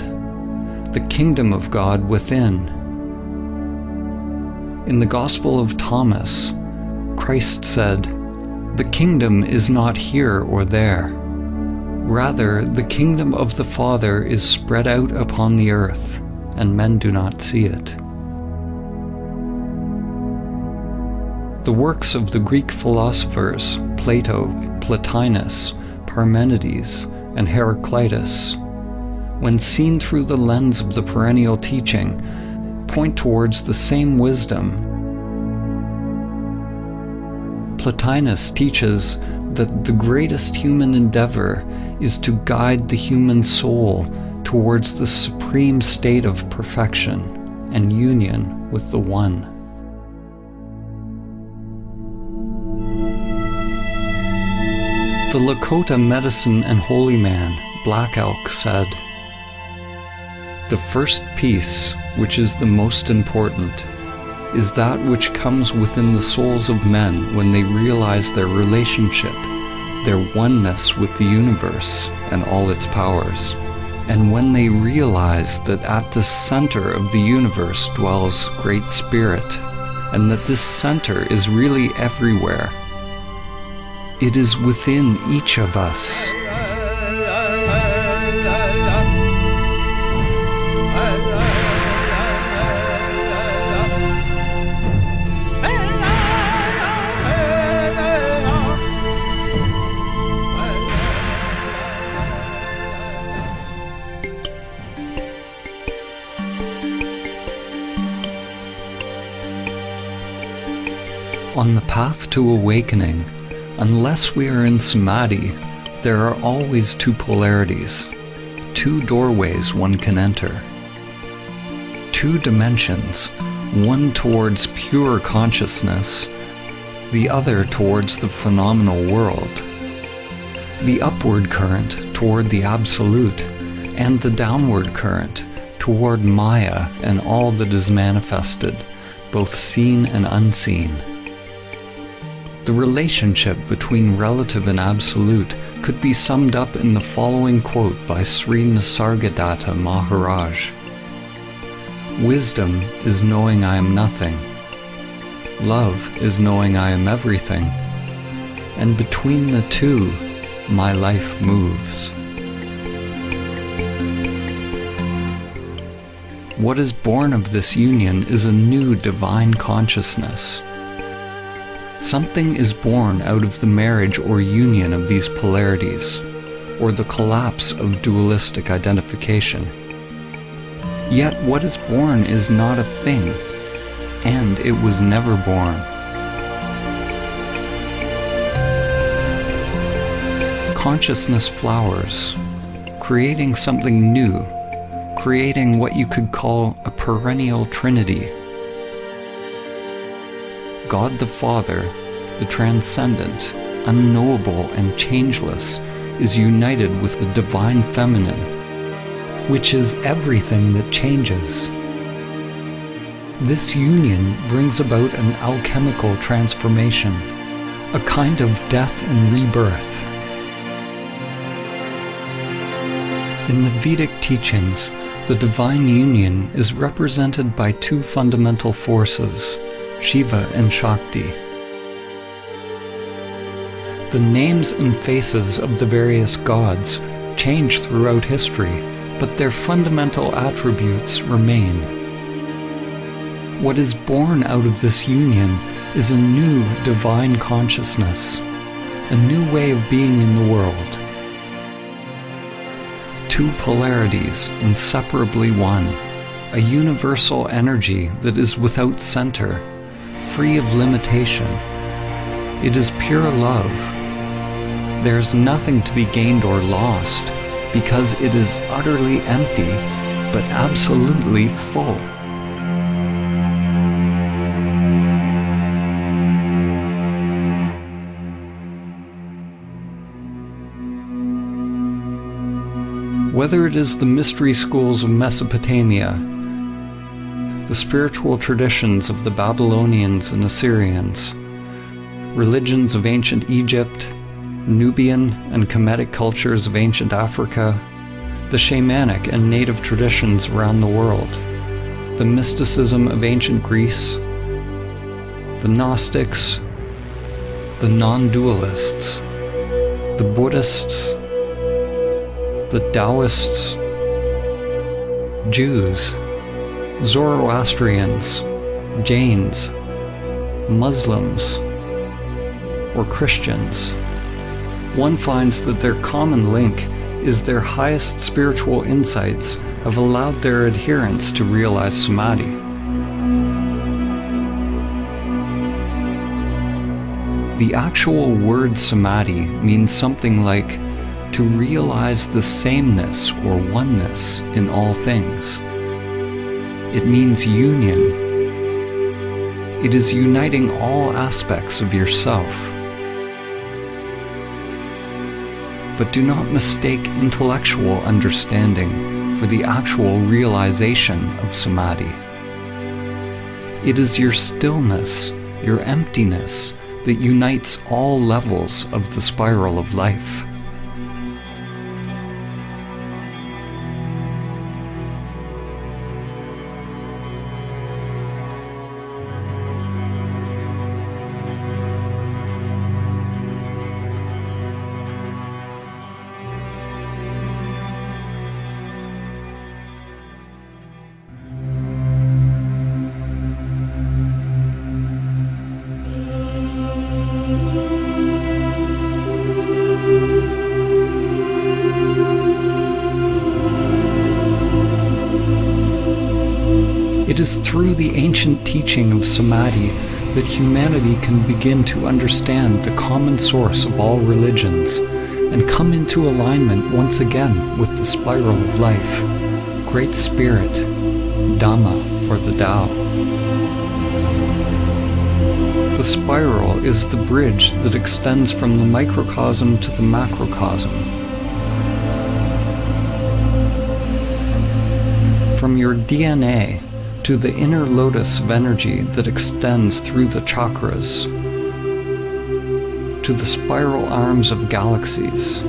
the kingdom of God within. In the Gospel of Thomas, Christ said, "The kingdom is not here or there. Rather, the kingdom of the Father is spread out upon the earth, and men do not see it." The works of the Greek philosophers Plato, Plotinus, Parmenides, and Heraclitus, when seen through the lens of the perennial teaching, point towards the same wisdom. Plotinus teaches that the greatest human endeavor is to guide the human soul towards the supreme state of perfection and union with the One. The Lakota medicine and holy man, Black Elk, said, "The first peace, which is the most important, is that which comes within the souls of men when they realize their relationship, their oneness with the universe and all its powers, and when they realize that at the center of the universe dwells Great Spirit, and that this center is really everywhere. It is within each of us." On the path to awakening, unless we are in Samadhi, there are always two polarities, two doorways one can enter. Two dimensions, one towards pure consciousness, the other towards the phenomenal world. The upward current toward the Absolute, and the downward current toward Maya and all that is manifested, both seen and unseen. The relationship between relative and absolute could be summed up in the following quote by Sri Nisargadatta Maharaj. "Wisdom is knowing I am nothing. Love is knowing I am everything. And between the two, my life moves." What is born of this union is a new divine consciousness. Something is born out of the marriage or union of these polarities, or the collapse of dualistic identification. Yet what is born is not a thing, and it was never born. Consciousness flowers, creating something new, creating what you could call a perennial trinity. God the Father, the transcendent, unknowable and changeless, is united with the divine feminine, which is everything that changes. This union brings about an alchemical transformation, a kind of death and rebirth. In the Vedic teachings, the divine union is represented by two fundamental forces, Shiva and Shakti. The names and faces of the various gods change throughout history, but their fundamental attributes remain. What is born out of this union is a new divine consciousness, a new way of being in the world. Two polarities inseparably one, a universal energy that is without center, free of limitation. It is pure love. There is nothing to be gained or lost, because it is utterly empty, but absolutely full. Whether it is the mystery schools of Mesopotamia, the spiritual traditions of the Babylonians and Assyrians, religions of ancient Egypt, Nubian and Kemetic cultures of ancient Africa, the shamanic and native traditions around the world, the mysticism of ancient Greece, the Gnostics, the non-dualists, the Buddhists, the Taoists, Jews, Zoroastrians, Jains, Muslims, or Christians, one finds that their common link is their highest spiritual insights have allowed their adherents to realize Samadhi. The actual word Samadhi means something like to realize the sameness or oneness in all things. It means union. It is uniting all aspects of yourself. But do not mistake intellectual understanding for the actual realization of Samadhi. It is your stillness, your emptiness, that unites all levels of the spiral of life. It is through the ancient teaching of Samadhi that humanity can begin to understand the common source of all religions and come into alignment once again with the spiral of life, Great Spirit, Dhamma, or the Tao. The spiral is the bridge that extends from the microcosm to the macrocosm. From your DNA to the inner lotus of energy that extends through the chakras, to the spiral arms of galaxies.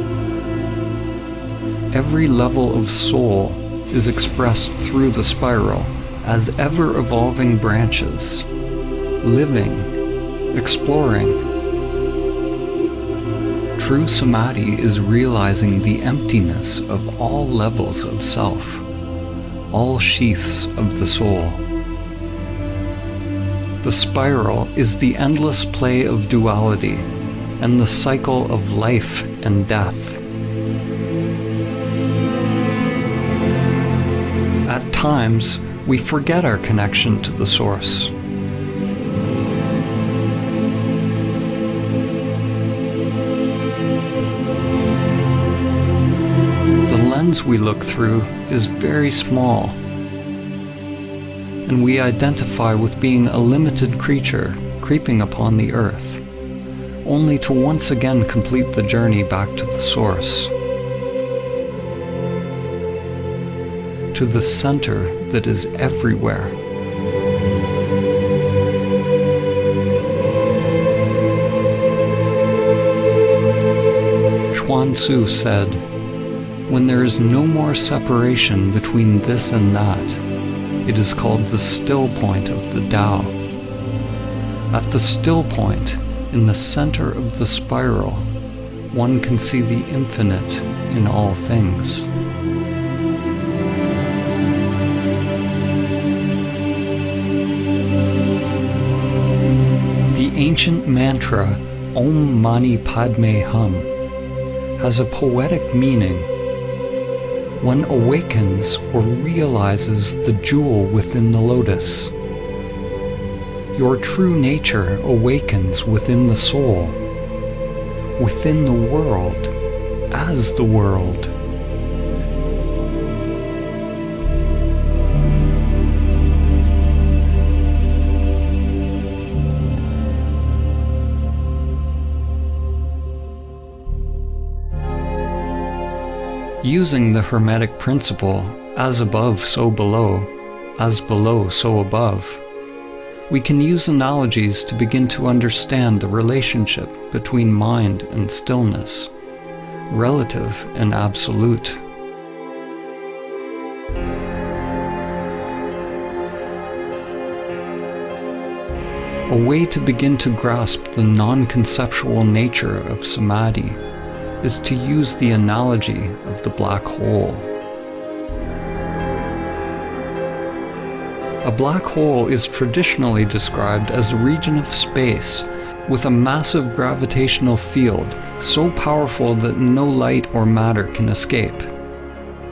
Every level of soul is expressed through the spiral as ever-evolving branches, living, exploring. True Samadhi is realizing the emptiness of all levels of self, all sheaths of the soul. The spiral is the endless play of duality and the cycle of life and death. At times, we forget our connection to the Source. The lens we look through is very small, and we identify with being a limited creature creeping upon the earth, only to once again complete the journey back to the Source, to the center that is everywhere. Chuan Tzu said, "When there is no more separation between this and that, it is called the still point of the Tao." At the still point, in the center of the spiral, one can see the infinite in all things. The ancient mantra Om Mani Padme Hum has a poetic meaning. One awakens or realizes the jewel within the lotus. Your true nature awakens within the soul, within the world, as the world. Using the Hermetic principle, as above, so below, as below, so above, we can use analogies to begin to understand the relationship between mind and stillness, relative and absolute. A way to begin to grasp the non-conceptual nature of Samadhi is to use the analogy of the black hole. A black hole is traditionally described as a region of space with a massive gravitational field so powerful that no light or matter can escape.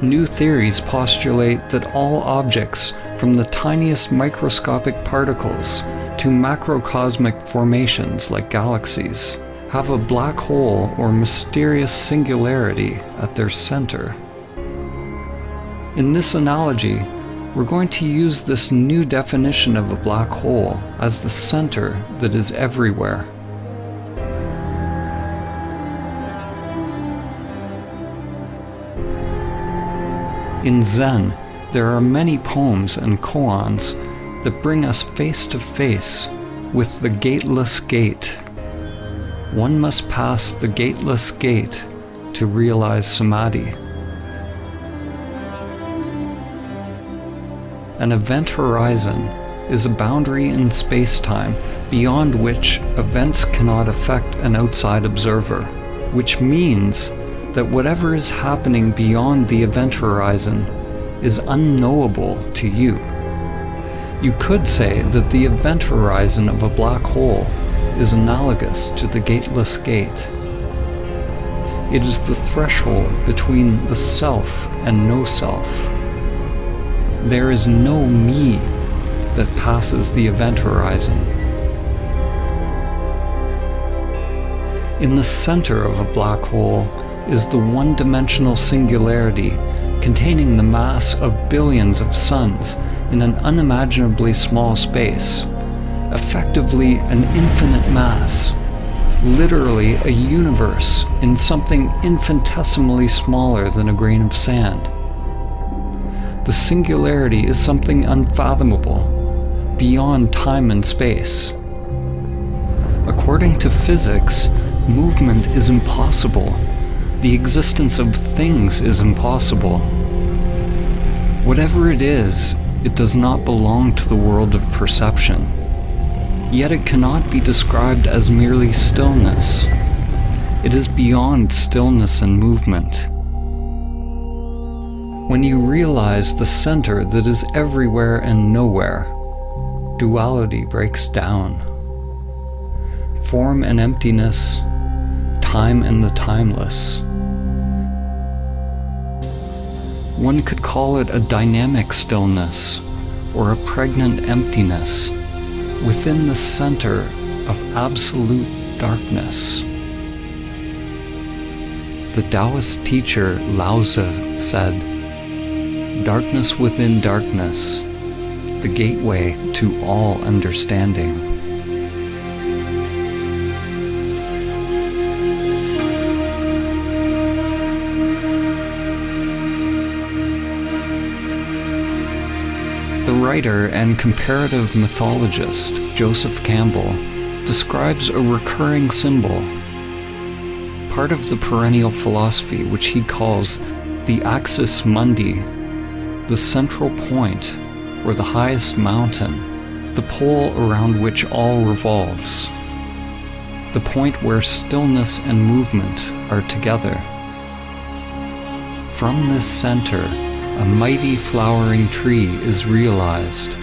New theories postulate that all objects, from the tiniest microscopic particles to macrocosmic formations like galaxies, have a black hole or mysterious singularity at their center. In this analogy, we're going to use this new definition of a black hole as the center that is everywhere. In Zen, there are many poems and koans that bring us face to face with the gateless gate. One must pass the gateless gate to realize Samadhi. An event horizon is a boundary in space-time beyond which events cannot affect an outside observer, which means that whatever is happening beyond the event horizon is unknowable to you. You could say that the event horizon of a black hole is analogous to the gateless gate. It is the threshold between the self and no self. There is no me that passes the event horizon. In the center of a black hole is the one-dimensional singularity containing the mass of billions of suns in an unimaginably small space, effectively an infinite mass, literally a universe in something infinitesimally smaller than a grain of sand. The singularity is something unfathomable, beyond time and space. According to physics, movement is impossible. The existence of things is impossible. Whatever it is, it does not belong to the world of perception. Yet it cannot be described as merely stillness. It is beyond stillness and movement. When you realize the center that is everywhere and nowhere, duality breaks down. Form and emptiness, time and the timeless. One could call it a dynamic stillness or a pregnant emptiness within the center of absolute darkness. The Taoist teacher Lao Tzu said, "Darkness within darkness, the gateway to all understanding." The writer and comparative mythologist Joseph Campbell describes a recurring symbol, part of the perennial philosophy which he calls the axis mundi, the central point or the highest mountain, the pole around which all revolves, the point where stillness and movement are together. From this center, a mighty flowering tree is realized,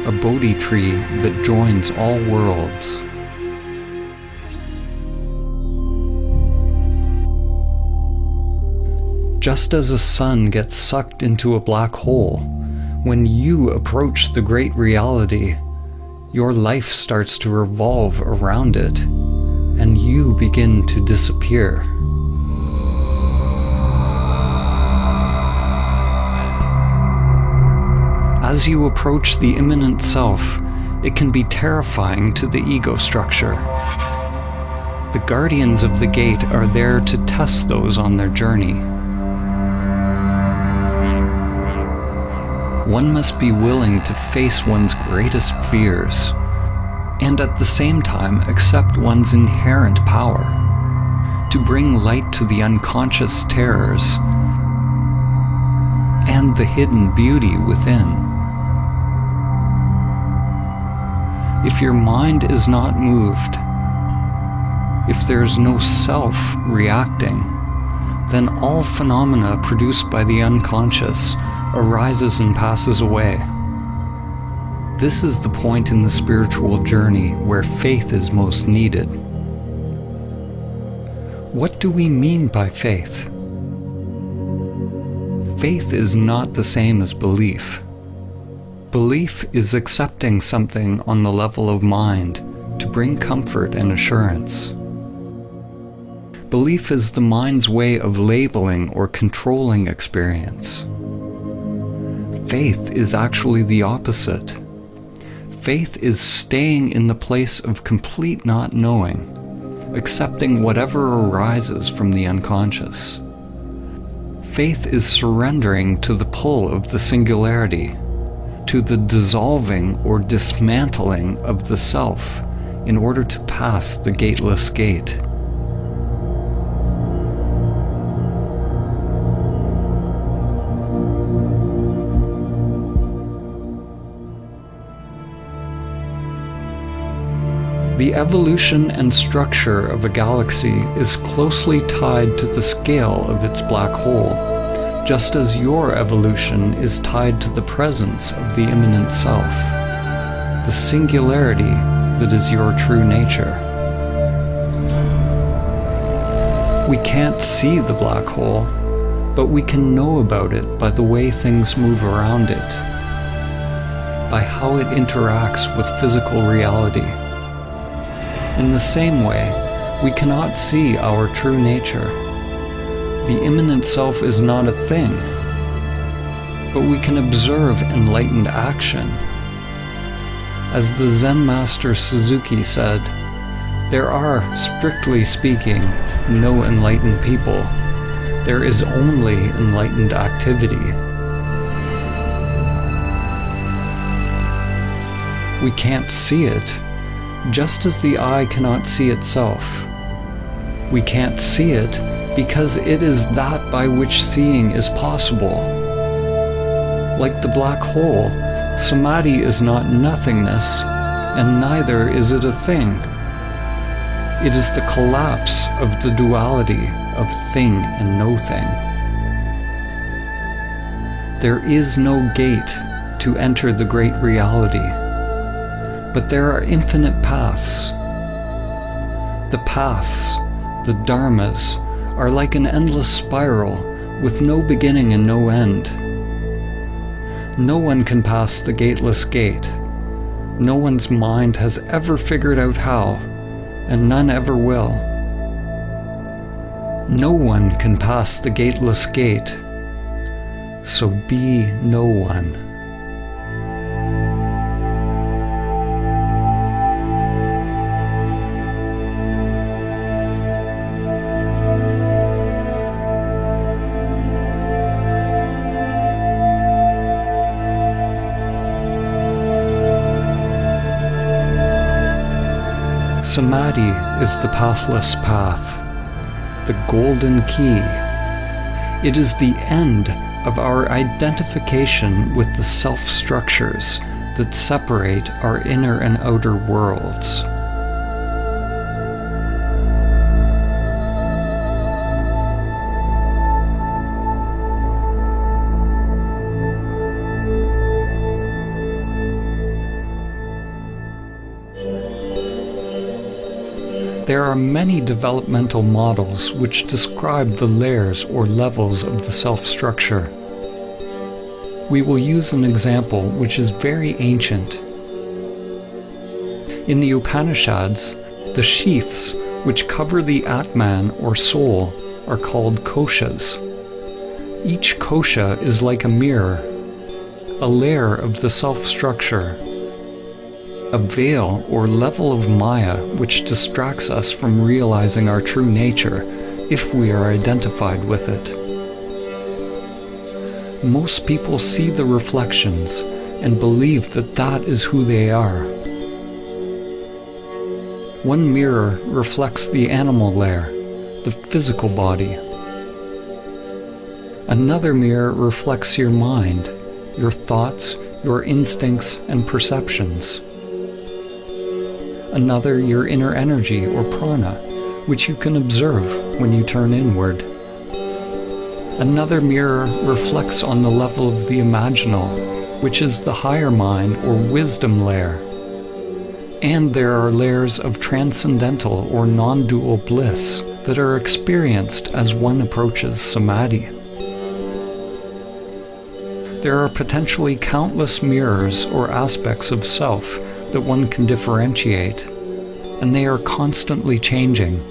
a Bodhi tree that joins all worlds. Just as a sun gets sucked into a black hole, when you approach the great reality, your life starts to revolve around it, and you begin to disappear. As you approach the immanent self, it can be terrifying to the ego structure. The guardians of the gate are there to test those on their journey. One must be willing to face one's greatest fears, and at the same time accept one's inherent power, to bring light to the unconscious terrors and the hidden beauty within. If your mind is not moved, if there is no self reacting, then all phenomena produced by the unconscious arises and passes away. This is the point in the spiritual journey where faith is most needed. What do we mean by faith? Faith is not the same as belief. Belief is accepting something on the level of mind to bring comfort and assurance. Belief is the mind's way of labeling or controlling experience. Faith is actually the opposite. Faith is staying in the place of complete not knowing, accepting whatever arises from the unconscious. Faith is surrendering to the pull of the singularity, to the dissolving or dismantling of the self in order to pass the gateless gate. The evolution and structure of a galaxy is closely tied to the scale of its black hole, just as your evolution is tied to the presence of the immanent self, the singularity that is your true nature. We can't see the black hole, but we can know about it by the way things move around it, by how it interacts with physical reality. In the same way, we cannot see our true nature. The immanent self is not a thing, but we can observe enlightened action. As the Zen master Suzuki said, there are, strictly speaking, no enlightened people. There is only enlightened activity. We can't see it, just as the eye cannot see itself. We can't see it because it is that by which seeing is possible. Like the black hole, Samadhi is not nothingness, and neither is it a thing. It is the collapse of the duality of thing and no thing. There is no gate to enter the great reality, but there are infinite paths. The paths, the dharmas, are like an endless spiral with no beginning and no end. No one can pass the gateless gate. No one's mind has ever figured out how, and none ever will. No one can pass the gateless gate, so be no one. Samadhi is the pathless path, the golden key. It is the end of our identification with the self-structures that separate our inner and outer worlds. There are many developmental models which describe the layers or levels of the self-structure. We will use an example which is very ancient. In the Upanishads, the sheaths which cover the Atman or soul are called koshas. Each kosha is like a mirror, a layer of the self-structure, a veil or level of Maya which distracts us from realizing our true nature if we are identified with it. Most people see the reflections and believe that that is who they are. One mirror reflects the animal layer, the physical body. Another mirror reflects your mind, your thoughts, your instincts and perceptions. Another your inner energy or prana, which you can observe when you turn inward. Another mirror reflects on the level of the imaginal, which is the higher mind or wisdom layer. And there are layers of transcendental or non-dual bliss that are experienced as one approaches Samadhi. There are potentially countless mirrors or aspects of self that one can differentiate, and they are constantly changing.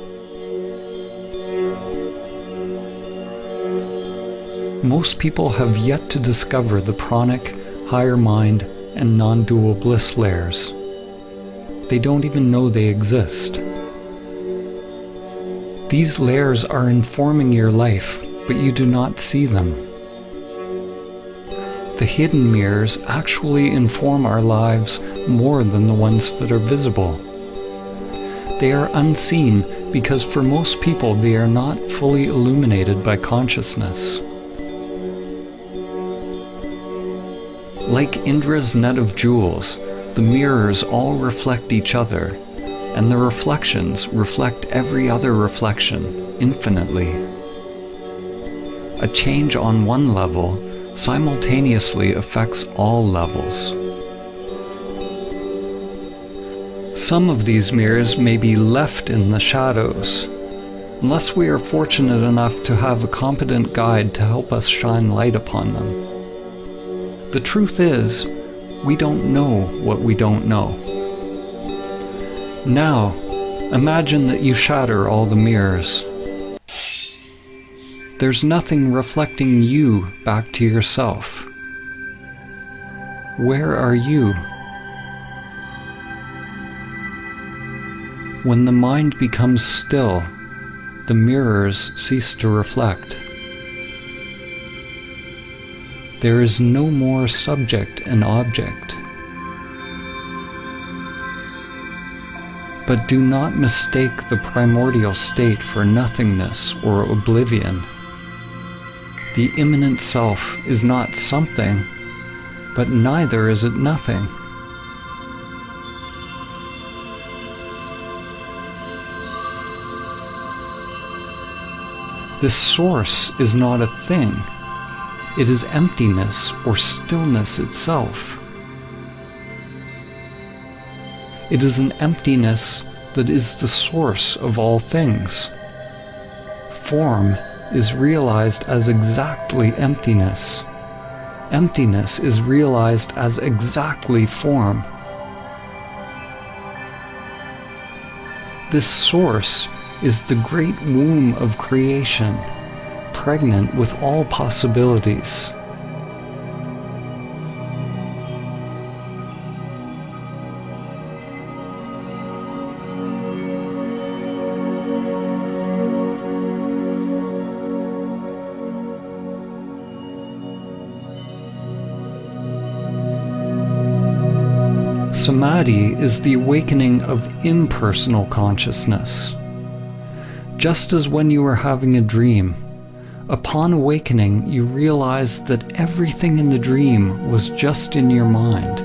Most people have yet to discover the pranic, higher mind, and non-dual bliss layers. They don't even know they exist. These layers are informing your life, but you do not see them. The hidden mirrors actually inform our lives more than the ones that are visible. They are unseen because for most people they are not fully illuminated by consciousness. Like Indra's net of jewels, the mirrors all reflect each other, and the reflections reflect every other reflection infinitely. A change on one level simultaneously affects all levels. Some of these mirrors may be left in the shadows, unless we are fortunate enough to have a competent guide to help us shine light upon them. The truth is, we don't know what we don't know. Now, imagine that you shatter all the mirrors. There's nothing reflecting you back to yourself. Where are you? When the mind becomes still, the mirrors cease to reflect. There is no more subject and object. But do not mistake the primordial state for nothingness or oblivion. The immanent self is not something, but neither is it nothing. This source is not a thing. It is emptiness or stillness itself. It is an emptiness that is the source of all things. Form is realized as exactly emptiness. Emptiness is realized as exactly form. This source is the great womb of creation, pregnant with all possibilities. Samadhi is the awakening of impersonal consciousness. Just as when you are having a dream, upon awakening you realize that everything in the dream was just in your mind.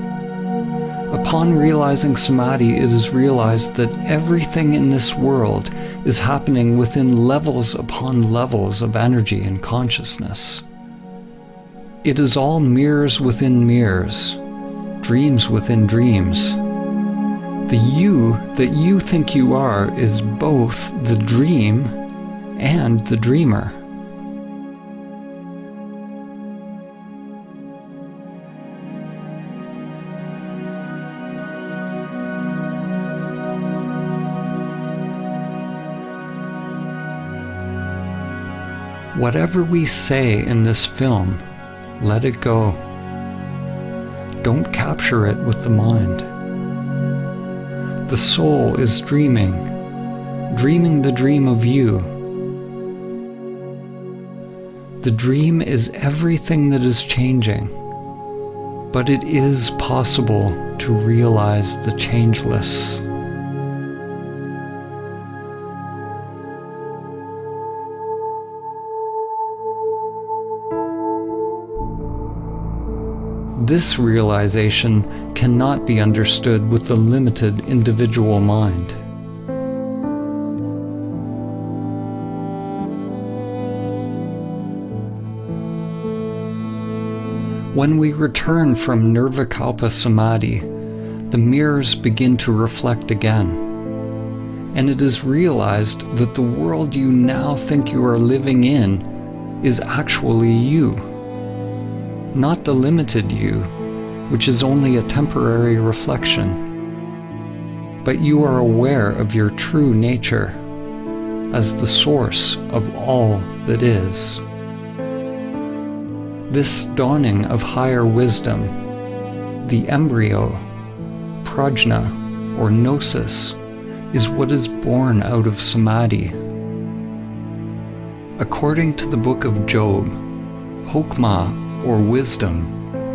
Upon realizing Samadhi, it is realized that everything in this world is happening within levels upon levels of energy and consciousness. It is all mirrors within mirrors, dreams within dreams. The you that you think you are is both the dream and the dreamer. Whatever we say in this film, let it go. Don't capture it with the mind. The soul is dreaming the dream of you. The dream is everything that is changing, but it is possible to realize the changeless. This realization cannot be understood with the limited individual mind. When we return from Nirvikalpa Samadhi, the mirrors begin to reflect again, and it is realized that the world you now think you are living in is actually you. Not the limited you, which is only a temporary reflection, but you are aware of your true nature as the source of all that is. This dawning of higher wisdom, the embryo, prajna, or gnosis, is what is born out of Samadhi. According to the book of Job, Hokmah, or wisdom,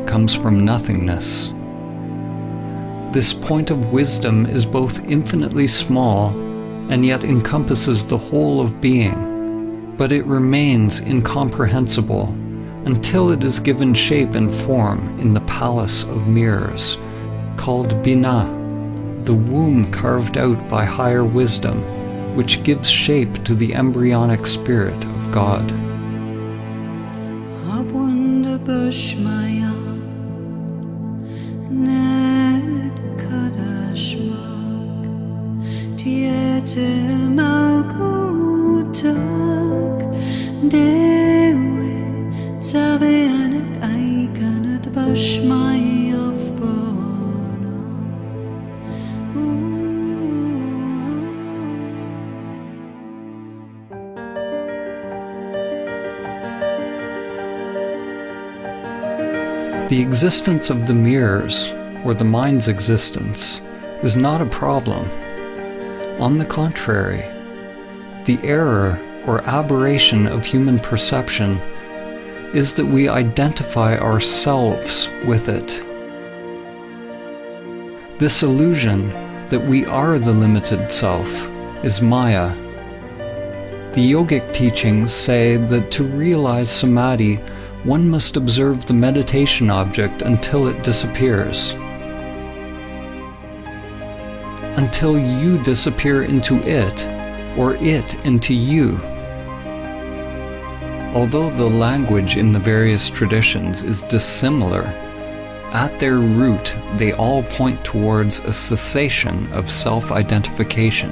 comes from nothingness. This point of wisdom is both infinitely small and yet encompasses the whole of being, but it remains incomprehensible until it is given shape and form in the palace of mirrors, called Bina, the womb carved out by higher wisdom, which gives shape to the embryonic spirit of God. Bushmaya Ned Kadashmak Tiete Malkutak Dewe Tabeanak Aikanat Bushmaya of Bona. The existence of the mirrors, or the mind's existence, is not a problem. On the contrary, the error or aberration of human perception is that we identify ourselves with it. This illusion that we are the limited self is Maya. The yogic teachings say that to realize Samadhi, one must observe the meditation object until it disappears. Until you disappear into it, or it into you. Although the language in the various traditions is dissimilar, at their root they all point towards a cessation of self-identification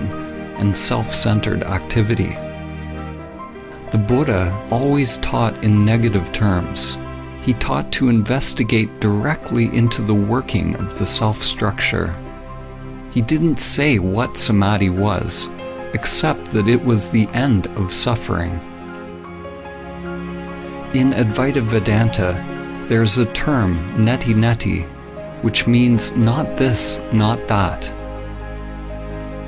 and self-centered activity. The Buddha always taught in negative terms. He taught to investigate directly into the working of the self-structure. He didn't say what Samadhi was, except that it was the end of suffering. In Advaita Vedanta, there's a term, neti-neti, which means not this, not that.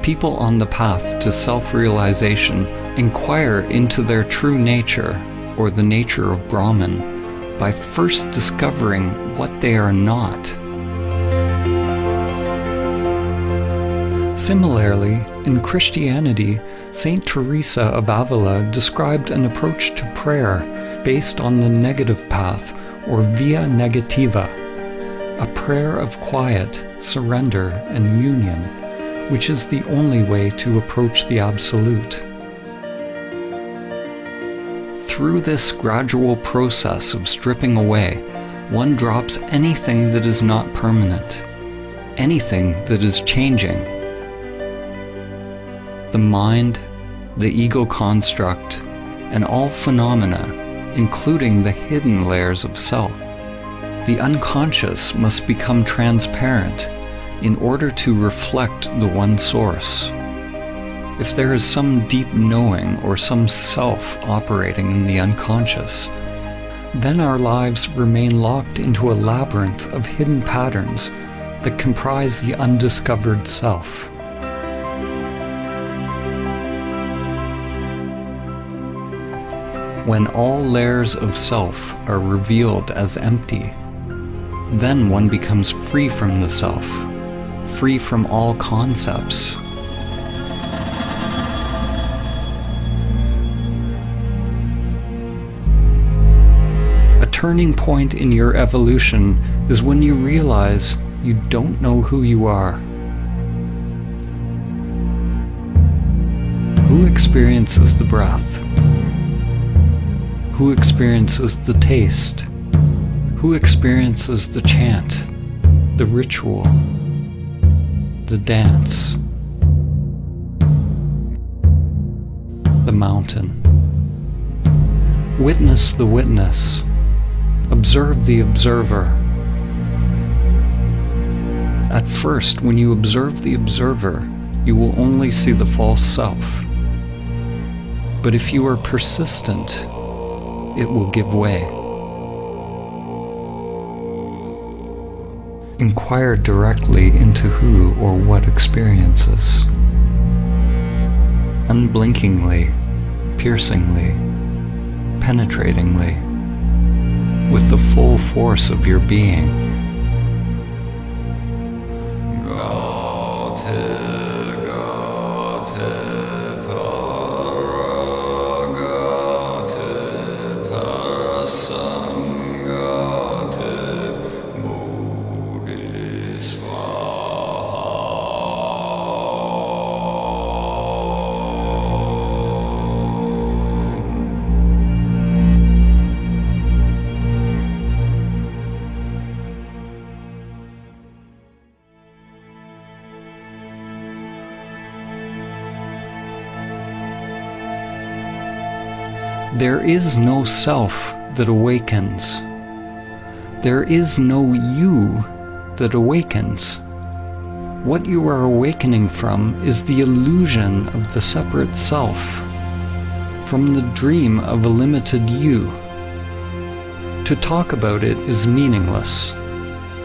People on the path to self-realization inquire into their true nature, or the nature of Brahman, by first discovering what they are not. Similarly, in Christianity, Saint Teresa of Avila described an approach to prayer based on the negative path, or via negativa, a prayer of quiet, surrender, and union, which is the only way to approach the Absolute. Through this gradual process of stripping away, one drops anything that is not permanent, anything that is changing. The mind, the ego construct, and all phenomena, including the hidden layers of self. The unconscious must become transparent in order to reflect the one source. If there is some deep knowing or some self operating in the unconscious, then our lives remain locked into a labyrinth of hidden patterns that comprise the undiscovered self. When all layers of self are revealed as empty, then one becomes free from the self, free from all concepts. A turning point in your evolution is when you realize you don't know who you are. Who experiences the breath? Who experiences the taste? Who experiences the chant, the ritual, the dance, the mountain? Witness the witness. Observe the observer. At first, when you observe the observer, you will only see the false self. But if you are persistent, it will give way. Inquire directly into who or what experiences. Unblinkingly, piercingly, penetratingly, with the full force of your being. There is no self that awakens. There is no you that awakens. What you are awakening from is the illusion of the separate self, from the dream of a limited you. To talk about it is meaningless.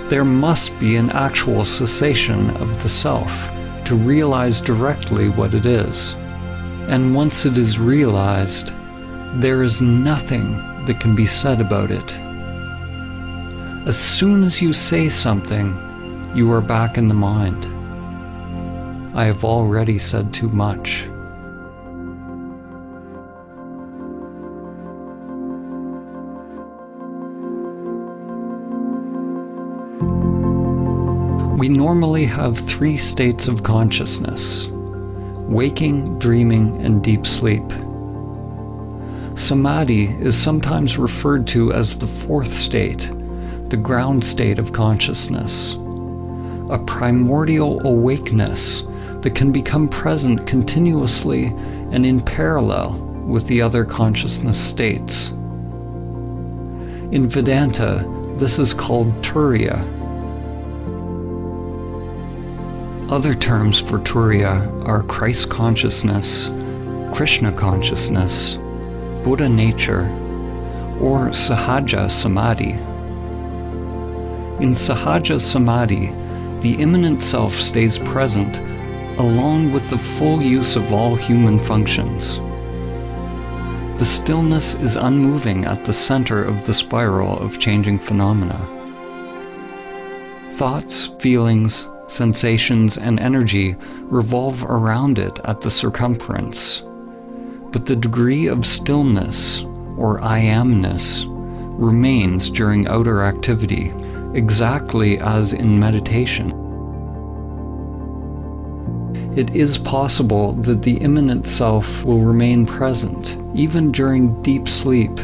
There must be an actual cessation of the self to realize directly what it is. And once it is realized, there is nothing that can be said about it. As soon as you say something, you are back in the mind. I have already said too much. We normally have 3 states of consciousness: waking, dreaming, and deep sleep. Samadhi is sometimes referred to as the 4th state, the ground state of consciousness, a primordial awakeness that can become present continuously and in parallel with the other consciousness states. In Vedanta, this is called Turiya. Other terms for Turiya are Christ consciousness, Krishna consciousness, Buddha nature, or Sahaja Samadhi. In Sahaja Samadhi, the immanent self stays present along with the full use of all human functions. The stillness is unmoving at the center of the spiral of changing phenomena. Thoughts, feelings, sensations, and energy revolve around it at the circumference, but the degree of stillness, or I amness, remains during outer activity, exactly as in meditation. It is possible that the immanent self will remain present, even during deep sleep,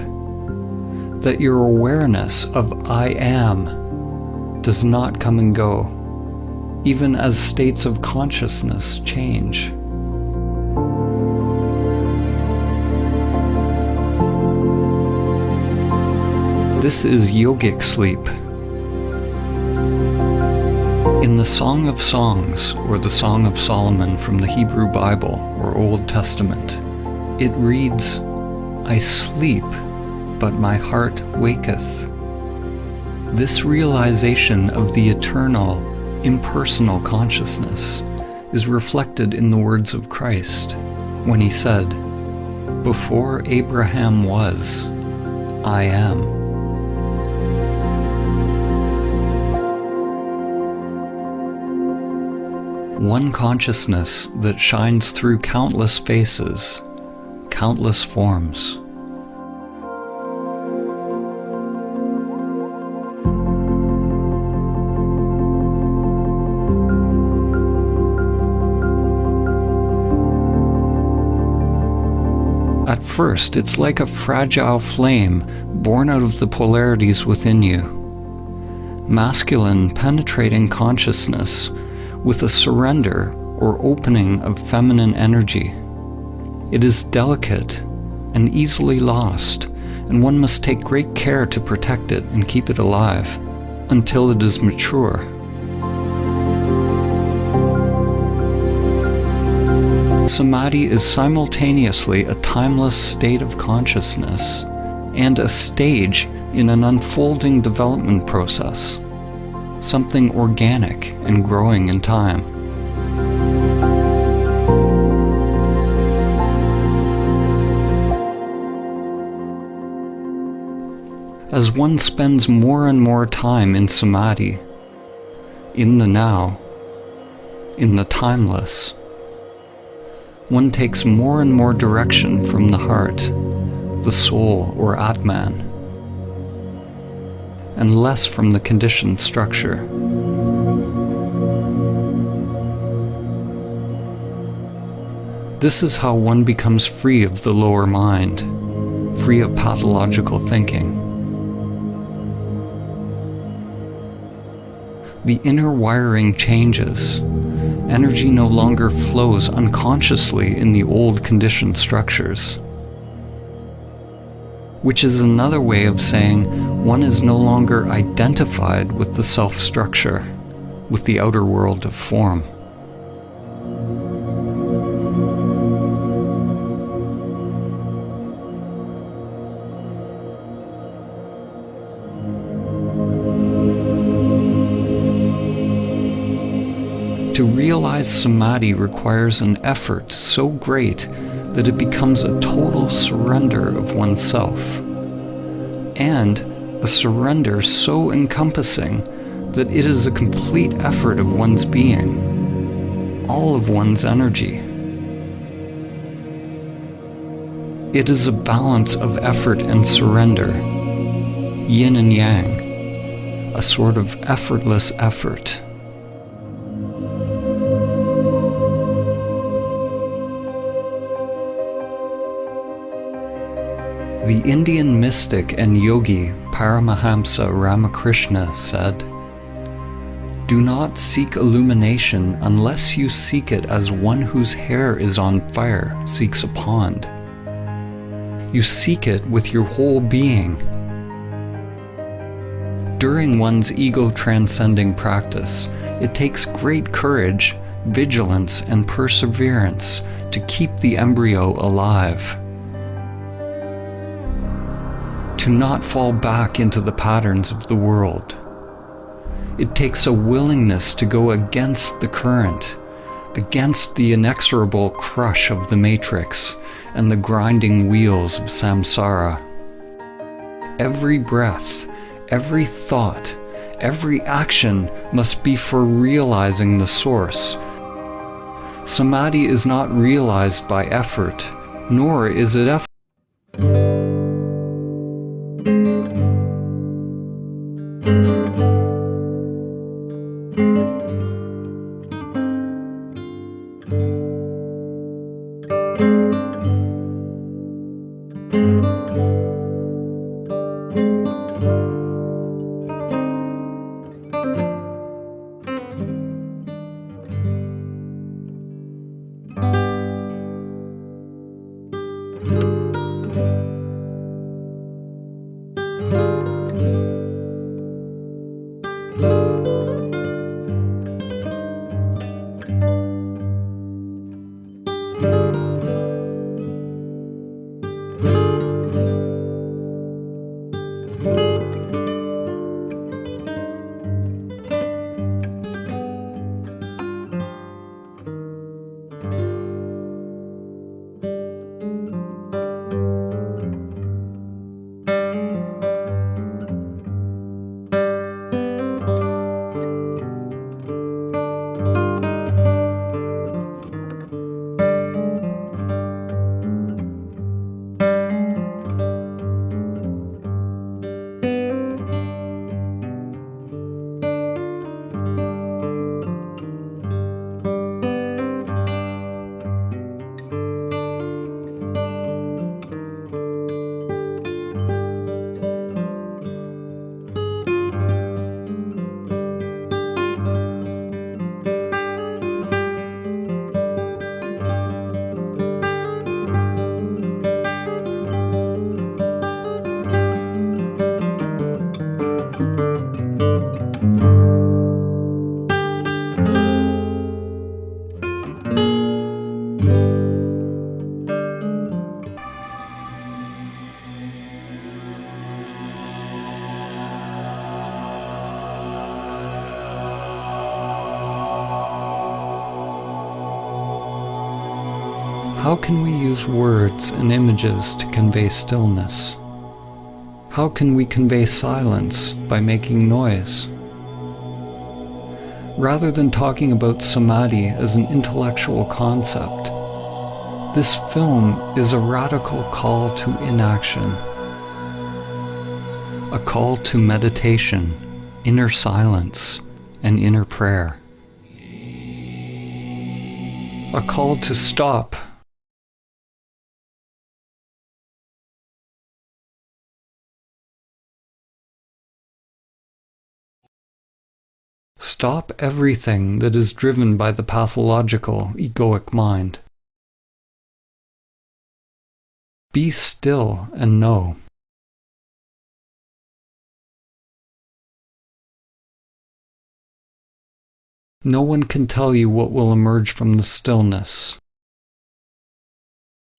that your awareness of I am does not come and go, even as states of consciousness change. This is yogic sleep. In the Song of Songs, or the Song of Solomon from the Hebrew Bible or Old Testament, it reads, I sleep, but my heart waketh. This realization of the eternal, impersonal consciousness is reflected in the words of Christ when he said, Before Abraham was, I am. One consciousness that shines through countless faces, countless forms. At first, it's like a fragile flame born out of the polarities within you. Masculine, penetrating consciousness with a surrender or opening of feminine energy. It is delicate and easily lost, and one must take great care to protect it and keep it alive until it is mature. Samadhi is simultaneously a timeless state of consciousness and a stage in an unfolding development process, something organic and growing in time. As one spends more and more time in Samadhi, in the now, in the timeless, one takes more and more direction from the heart, the soul or Atman, and less from the conditioned structure. This is how one becomes free of the lower mind, free of pathological thinking. The inner wiring changes. Energy no longer flows unconsciously in the old conditioned structures, which is another way of saying one is no longer identified with the self-structure, with the outer world of form. To realize Samadhi requires an effort so great that it becomes a total surrender of oneself, and a surrender so encompassing that it is a complete effort of one's being, all of one's energy. It is a balance of effort and surrender, yin and yang, a sort of effortless effort. The Indian mystic and yogi Paramahamsa Ramakrishna said, "Do not seek illumination unless you seek it as one whose hair is on fire seeks a pond. You seek it with your whole being. During one's ego-transcending practice, it takes great courage, vigilance, and perseverance to keep the embryo alive. To not fall back into the patterns of the world. It takes a willingness to go against the current, against the inexorable crush of the matrix and the grinding wheels of samsara. Every breath, every thought, every action must be for realizing the source. Samadhi is not realized by effort, nor is it effort. How can we use words and images to convey stillness? How can we convey silence by making noise? Rather than talking about samadhi as an intellectual concept, this film is a radical call to inaction, a call to meditation, inner silence, and inner prayer, a call to stop. Stop everything that is driven by the pathological, egoic mind. Be still and know. No one can tell you what will emerge from the stillness.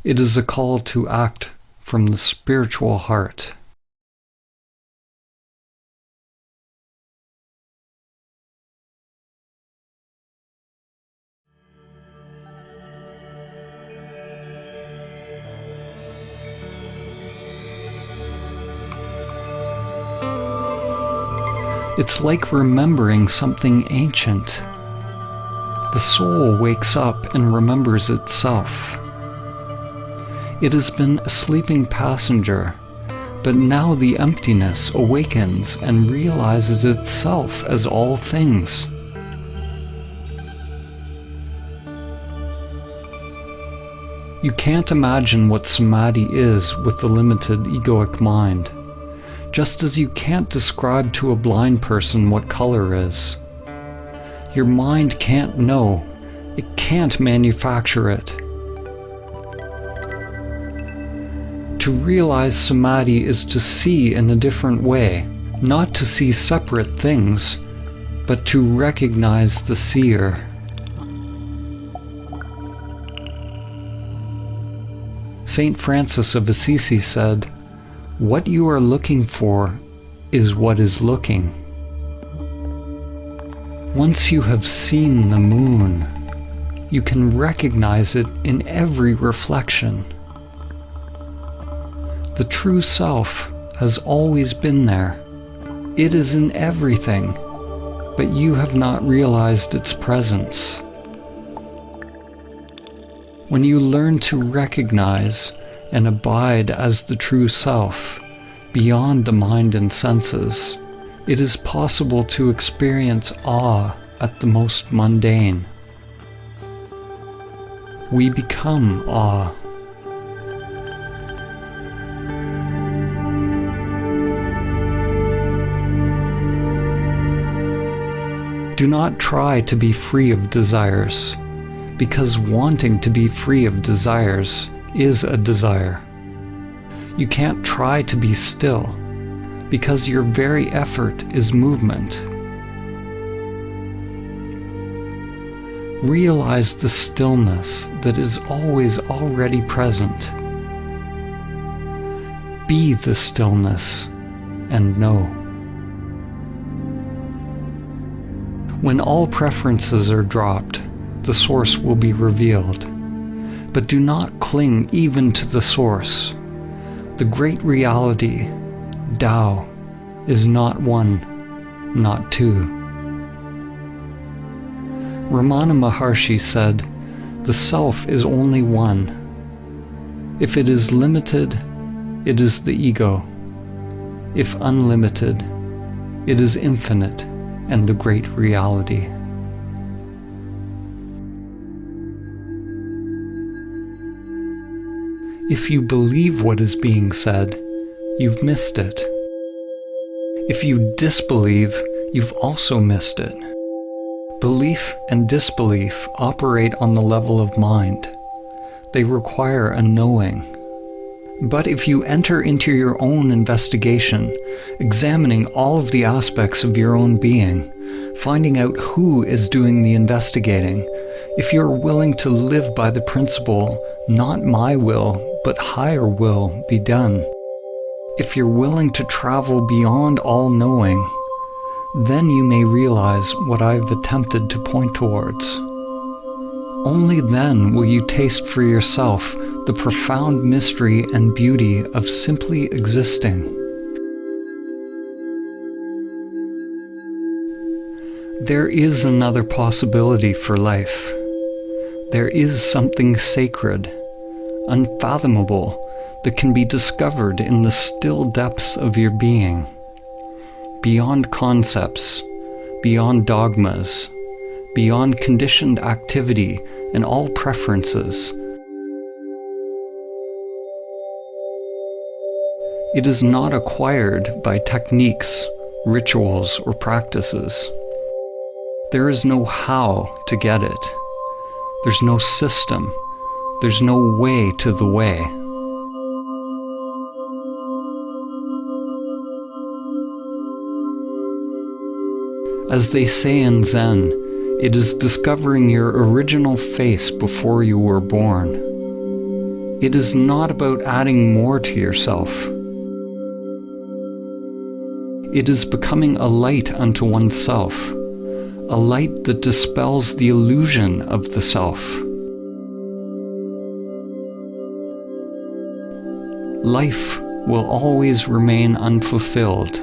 It is a call to act from the spiritual heart. It's like remembering something ancient. The soul wakes up and remembers itself. It has been a sleeping passenger, but now the emptiness awakens and realizes itself as all things. You can't imagine what samadhi is with the limited egoic mind. Just as you can't describe to a blind person what color is. Your mind can't know. It can't manufacture it. To realize Samadhi is to see in a different way, not to see separate things, but to recognize the seer. Saint Francis of Assisi said, "What you are looking for is what is looking." Once you have seen the moon, you can recognize it in every reflection. The true self has always been there. It is in everything, but you have not realized its presence. When you learn to recognize and abide as the true self, beyond the mind and senses, it is possible to experience awe at the most mundane. We become awe. Do not try to be free of desires, because wanting to be free of desires is a desire. You can't try to be still, because your very effort is movement. Realize the stillness that is always already present. Be the stillness and know. When all preferences are dropped, the source will be revealed. But do not cling even to the source. The great reality, Tao, is not one, not two. Ramana Maharshi said, "The self is only one. If it is limited, it is the ego. If unlimited, it is infinite and the great reality." If you believe what is being said, you've missed it. If you disbelieve, you've also missed it. Belief and disbelief operate on the level of mind. They require a knowing. But if you enter into your own investigation, examining all of the aspects of your own being, finding out who is doing the investigating, if you're willing to live by the principle, not my will, but higher will be done, if you're willing to travel beyond all knowing, then you may realize what I've attempted to point towards. Only then will you taste for yourself the profound mystery and beauty of simply existing. There is another possibility for life. There is something sacred, unfathomable, that can be discovered in the still depths of your being, beyond concepts, beyond dogmas, beyond conditioned activity and all preferences. It is not acquired by techniques, rituals, or practices. There is no how to get it. There's no system. There's no way to the way. As they say in Zen, it is discovering your original face before you were born. It is not about adding more to yourself. It is becoming a light unto oneself, a light that dispels the illusion of the self. Life will always remain unfulfilled,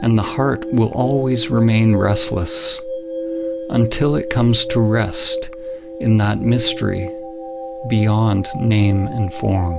and the heart will always remain restless, until it comes to rest in that mystery beyond name and form.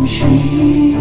Om Shri